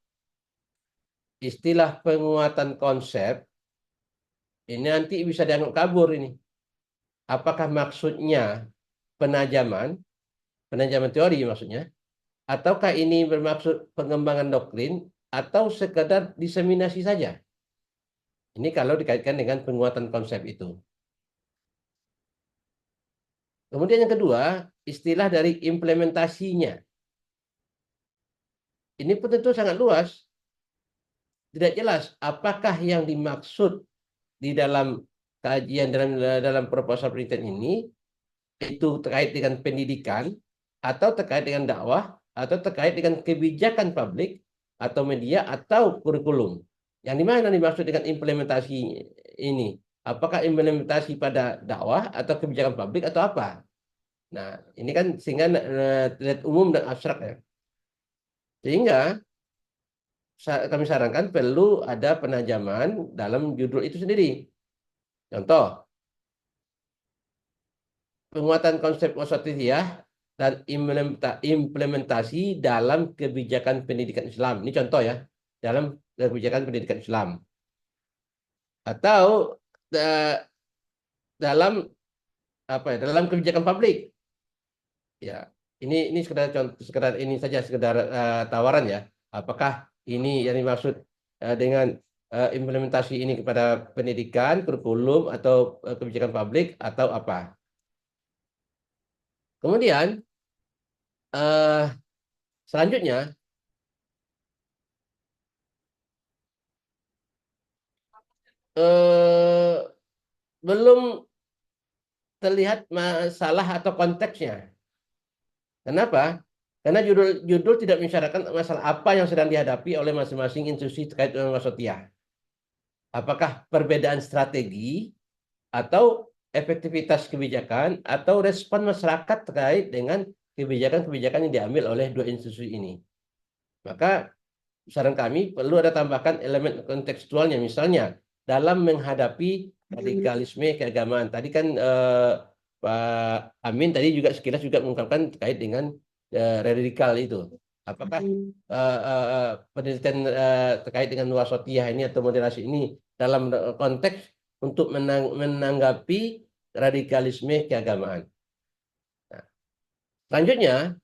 Speaker 2: Istilah penguatan konsep ini nanti bisa dianggap kabur ini. Apakah maksudnya penajaman teori maksudnya, ataukah ini bermaksud pengembangan doktrin atau sekedar diseminasi saja? Ini kalau dikaitkan dengan penguatan konsep itu. Kemudian yang kedua, istilah dari implementasinya. Ini pun tentu sangat luas. Tidak jelas apakah yang dimaksud di dalam kajian dalam proposal penelitian ini itu terkait dengan pendidikan atau terkait dengan dakwah atau terkait dengan kebijakan publik atau media atau kurikulum. Yang dimana dimaksud dengan implementasi ini? Apakah implementasi pada dakwah atau kebijakan publik atau apa? Nah, ini kan sehingga terlihat umum dan abstrak ya. Sehingga kami sarankan perlu ada penajaman dalam judul itu sendiri. Contoh, penguatan konsep wasatiyah dan implementasi dalam kebijakan pendidikan Islam. Ini contoh ya, dalam kebijakan pendidikan Islam. Atau dalam apa ya, dalam kebijakan publik. Ya, ini sekedar ini saja sekedar tawaran ya. Apakah ini yang dimaksud dengan implementasi ini kepada pendidikan, kurikulum atau kebijakan publik atau apa? Kemudian selanjutnya belum terlihat masalah atau konteksnya. Kenapa? Karena judul tidak mensyaratkan masalah apa yang sedang dihadapi oleh masing-masing institusi terkait dengan wasatiyah. Apakah perbedaan strategi atau efektivitas kebijakan atau respon masyarakat terkait dengan kebijakan-kebijakan yang diambil oleh dua institusi ini. Maka saran kami perlu ada tambahkan elemen kontekstualnya, misalnya dalam menghadapi radikalisme keagamaan. Tadi kan Pak Amin tadi juga sekilas juga mengungkapkan terkait dengan radikal itu. Apakah penelitian terkait dengan wasatiyah ini atau moderasi ini dalam konteks untuk menanggapi radikalisme keagamaan? Nah, selanjutnya,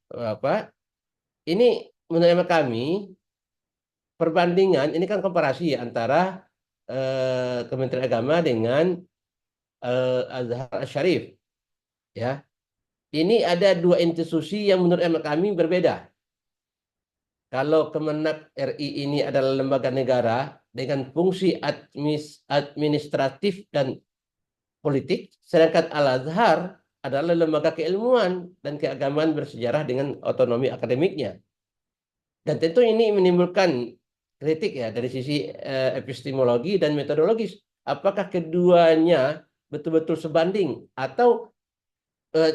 Speaker 2: ini menurut kami perbandingan ini kan komparasi antara Kementerian Agama dengan Al-Azhar Syarif, ya. Ini ada dua institusi yang menurut kami berbeda. Kalau Kemenak RI ini adalah lembaga negara dengan fungsi administratif dan politik, sedangkan Al-Azhar adalah lembaga keilmuan dan keagamaan bersejarah dengan otonomi akademiknya. Dan tentu ini menimbulkan kritik ya dari sisi epistemologi dan metodologis. Apakah keduanya betul-betul sebanding atau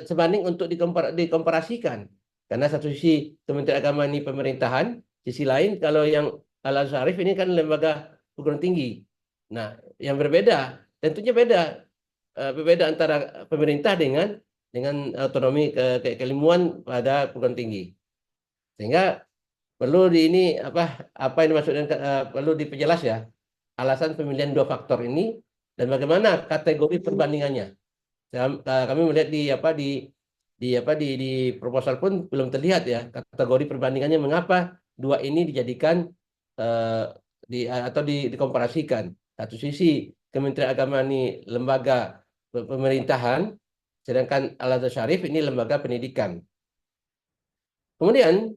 Speaker 2: sebanding untuk dikomparasikan? Karena satu sisi Kementerian Agama ini pemerintahan, sisi lain kalau yang Al-Azhar Syarif ini kan lembaga perguruan tinggi. Nah, yang berbeda, tentunya berbeda antara pemerintah dengan otonomi keilmuan pada perguruan tinggi. Sehingga perlu apa yang dimaksudkan perlu diperjelas ya alasan pemilihan dua faktor ini dan bagaimana kategori perbandingannya. Kami melihat di proposal pun belum terlihat ya kategori perbandingannya mengapa dua ini dijadikan atau dikomparasikan. Satu sisi Kementerian Agama ini lembaga pemerintahan, sedangkan Al-Azhar Syarif ini lembaga pendidikan. Kemudian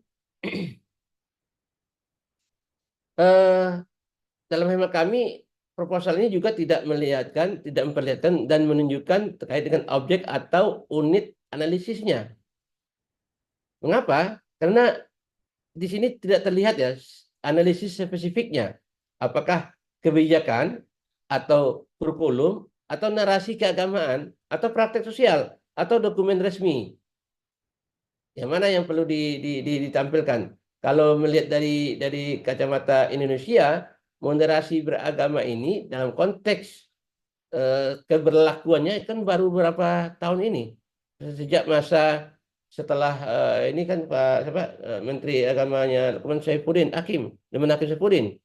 Speaker 2: dalam hemat kami proposal ini juga tidak memperlihatkan dan menunjukkan terkait dengan objek atau unit analisisnya. Mengapa? Karena di sini tidak terlihat ya analisis spesifiknya. Apakah kebijakan atau kurikulum atau narasi keagamaan atau praktek sosial atau dokumen resmi. Yang mana yang perlu ditampilkan? Kalau melihat dari kacamata Indonesia, moderasi beragama ini dalam konteks keberlakuannya kan baru beberapa tahun ini. Sejak masa setelah ini kan Menteri Agamanya Lukman Saifuddin Hakim, Hakim Saifuddin.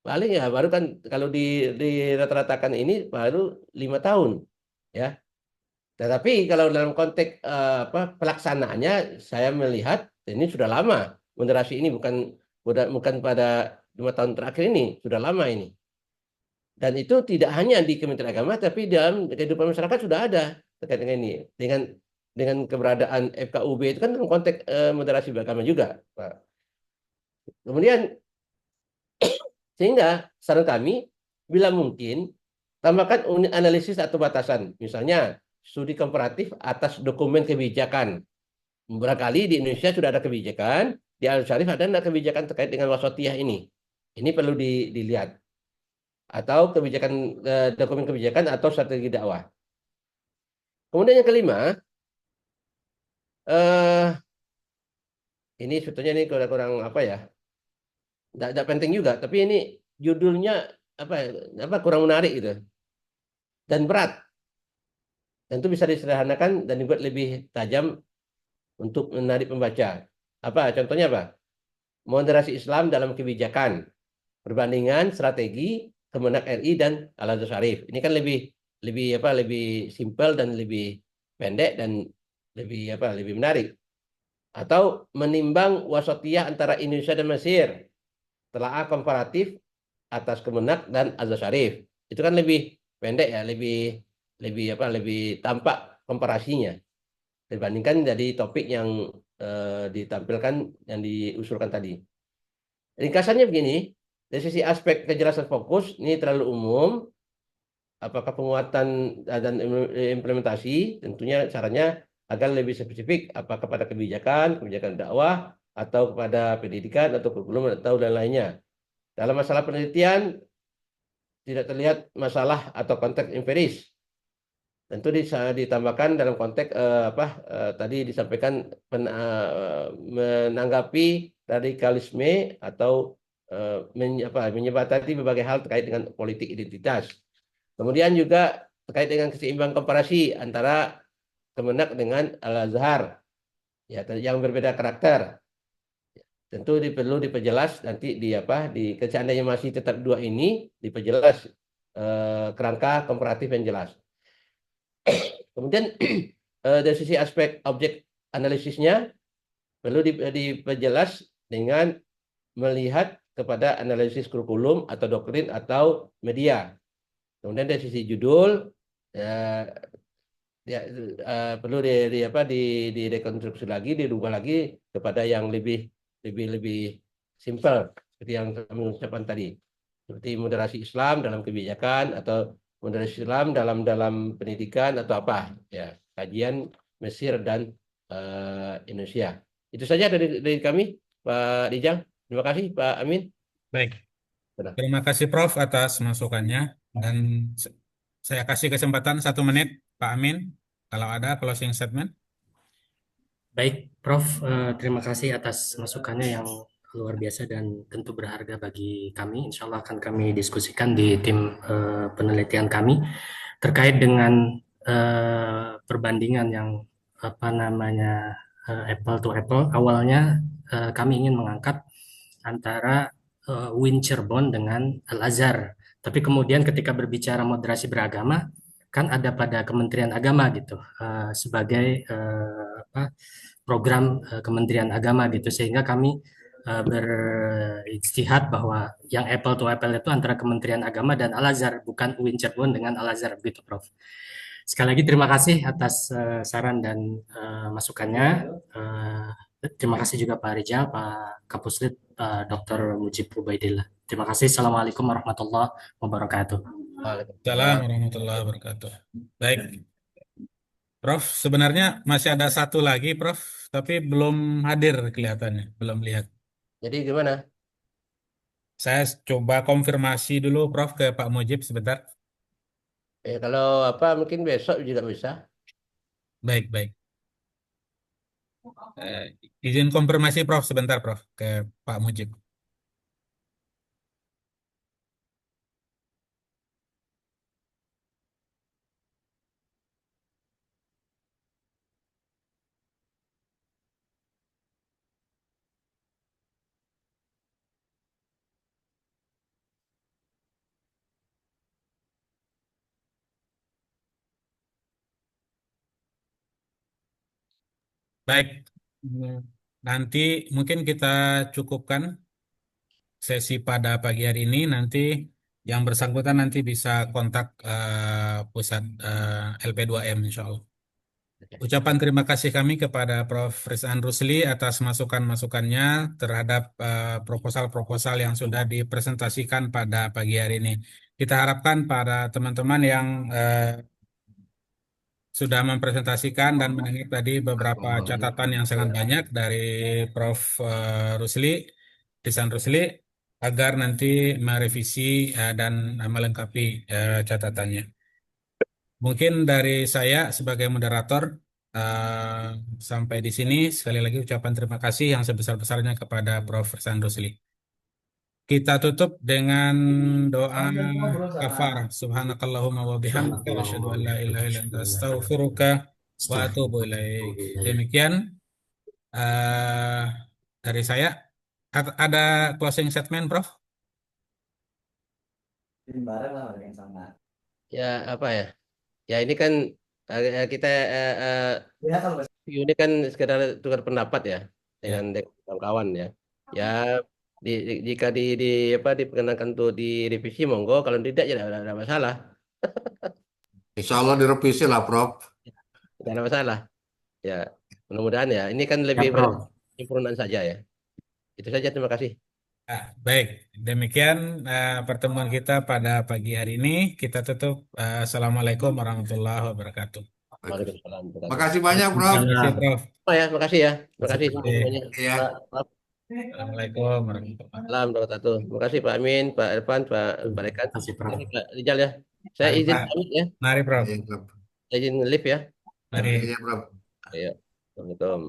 Speaker 2: Paling ya baru kan kalau di rata-ratakan ini baru 5 tahun, ya. Tetapi kalau dalam konteks pelaksanaannya saya melihat ini sudah lama. Moderasi ini bukan pada 5 tahun terakhir ini, sudah lama ini. Dan itu tidak hanya di Kementerian Agama, tapi dalam kehidupan masyarakat sudah ada terkait dengan ini. Dengan keberadaan FKUB itu kan dalam konteks moderasi beragama juga, Pak. Kemudian sehingga saran kami bila mungkin tambahkan unit analisis atau batasan, misalnya studi komparatif atas dokumen kebijakan. Barangkali di Indonesia sudah ada kebijakan, di Al-Azhar Syarif ada kebijakan terkait dengan wasatiyah ini. Ini perlu dilihat. Atau dokumen kebijakan atau strategi dakwah. Kemudian yang kelima, ini sebetulnya ini kurang apa ya? Tidak penting juga, tapi ini judulnya kurang menarik gitu. Dan berat. Tentu bisa disederhanakan dan dibuat lebih tajam untuk menarik pembaca. Contohnya apa? Moderasi Islam dalam kebijakan, perbandingan strategi Kemenak RI dan Al-Azhar Syarif. Ini kan lebih simpel dan lebih pendek dan lebih menarik. Atau menimbang wasatiyah antara Indonesia dan Mesir. Telaah komparatif atas Kemenak dan Al-Azhar Syarif. Itu kan lebih pendek ya, lebih tampak komparasinya dibandingkan dari topik yang ditampilkan yang diusulkan tadi. Ringkasannya begini, dari sisi aspek kejelasan fokus ini terlalu umum. Apakah penguatan dan implementasi? Tentunya caranya agar lebih spesifik, apakah pada kebijakan dakwah atau kepada pendidikan atau kurikulum atau dan lainnya. Dalam masalah penelitian tidak terlihat masalah atau konteks empiris. Tentu ditambahkan dalam konteks tadi disampaikan menanggapi radikalisme atau menyebatati berbagai hal terkait dengan politik identitas. Kemudian juga terkait dengan keseimbangan komparasi antara Kemenak dengan Al-Azhar, ya, yang berbeda karakter. Tentu perlu diperjelas nanti di apa di seandainya masih tetap dua ini diperjelas kerangka komparatif yang jelas. Kemudian dari sisi aspek objek analisisnya perlu diperjelas dengan melihat kepada analisis kurikulum atau doktrin atau media. Kemudian dari sisi judul ya, perlu direkonstruksi lagi, dirubah lagi kepada yang lebih simpel seperti yang kami ucapkan tadi, seperti moderasi Islam dalam kebijakan atau moderasi Islam dalam pendidikan atau apa ya, kajian Mesir dan Indonesia. Itu saja dari kami, Pak Rijal. Terima kasih, Pak Amin.
Speaker 1: Baik.
Speaker 2: Sudah.
Speaker 1: Terima kasih Prof atas masukannya dan saya kasih kesempatan 1 menit Pak Amin kalau ada closing statement.
Speaker 8: Baik, Prof, terima kasih atas masukannya yang luar biasa dan tentu berharga bagi kami. Insya Allah akan kami diskusikan di tim penelitian kami terkait dengan perbandingan yang apa namanya apple to apple. Awalnya kami ingin mengangkat antara UIN Cirebon dengan Al-Azhar. Tapi kemudian ketika berbicara moderasi beragama, kan ada pada Kementerian Agama gitu sebagai program Kementerian Agama gitu, sehingga kami berijtihad bahwa yang apple to apple itu antara Kementerian Agama dan Al-Azhar, bukan UIN Cirebon dengan Al-Azhar begitu, Prof. Sekali lagi terima kasih atas saran dan masukannya. Terima kasih juga Pak Rijal, Pak Kapuslit, Dr. Mujib Ubaidillah. Terima kasih. Assalamualaikum warahmatullahi wabarakatuh.
Speaker 1: Waalaikumsalam warahmatullahi wabarakatuh. Baik, Prof, sebenarnya masih ada satu lagi, Prof, tapi belum hadir kelihatannya, belum lihat.
Speaker 2: Jadi gimana?
Speaker 1: Saya coba konfirmasi dulu, Prof, ke Pak Mujib sebentar.
Speaker 2: Kalau apa mungkin besok juga bisa.
Speaker 1: Baik, baik. Izin konfirmasi, Prof, sebentar, Prof, ke Pak Mujib. Baik, nanti mungkin kita cukupkan sesi pada pagi hari ini. Nanti yang bersangkutan nanti bisa kontak pusat LP2M, insya Allah. Ucapan terima kasih kami kepada Prof. Rizan Rusli atas masukan-masukannya terhadap proposal-proposal yang sudah dipresentasikan pada pagi hari ini. Kita harapkan para teman-teman yang sudah mempresentasikan dan mendengar tadi beberapa catatan yang sangat banyak dari Prof. Rusli, Rizan Rusli, agar nanti merevisi dan melengkapi catatannya. Mungkin dari saya sebagai moderator eh, sampai di sini sekali lagi ucapan terima kasih yang sebesar-besarnya kepada Prof. Rizan Rusli. Kita tutup dengan doa kafarah. Subhanakallahumma wa bihamdika asyhadu an la ilaha illa anta astaghfiruka wa atubu ilaik. Demikian eh, dari saya. Ada closing statement, Prof?
Speaker 2: Ya apa ya? Ya ini kan kita ini kan sekedar tukar pendapat ya
Speaker 1: Ya.
Speaker 2: dengan kawan-kawan ya. Ya jika apa diperkenankan untuk direvisi monggo, kalau tidak ya tidak ada masalah.
Speaker 3: Insya Allah direvisi lah, Prof.
Speaker 2: Tidak ada masalah. Ya mudah-mudahan ya. Ini kan
Speaker 8: Ya,
Speaker 2: lebih
Speaker 8: Prof.
Speaker 2: penyempurnaan saja ya. Itu saja, terima kasih.
Speaker 1: Baik, demikian pertemuan kita pada pagi hari ini. Kita tutup. Assalamualaikum warahmatullahi wabarakatuh.
Speaker 2: Waalaikumsalam.
Speaker 3: Makasih banyak, Prof.
Speaker 1: Terima kasih, Prof.
Speaker 2: Oh ya, makasih ya. Terima kasih
Speaker 1: Terima kasih.
Speaker 2: semuanya.
Speaker 3: Iya.
Speaker 2: Pak,
Speaker 1: Assalamualaikum warahmatullahi wabarakatuh.
Speaker 2: Salam wabarakatuh. Terima kasih Pak Amin, Pak Irfan, Pak Rekan.
Speaker 8: Terima kasih, Prof.
Speaker 2: Terima kasih Pak Rijal ya. Saya
Speaker 1: Mari,
Speaker 2: izin
Speaker 1: Pak.
Speaker 2: pamit ya.
Speaker 1: Mari, Prof.
Speaker 3: Iya, Prof.
Speaker 2: Saya izin live ya.
Speaker 1: Mari.
Speaker 3: Iya, Prof.
Speaker 2: Ayo. Assalamualaikum.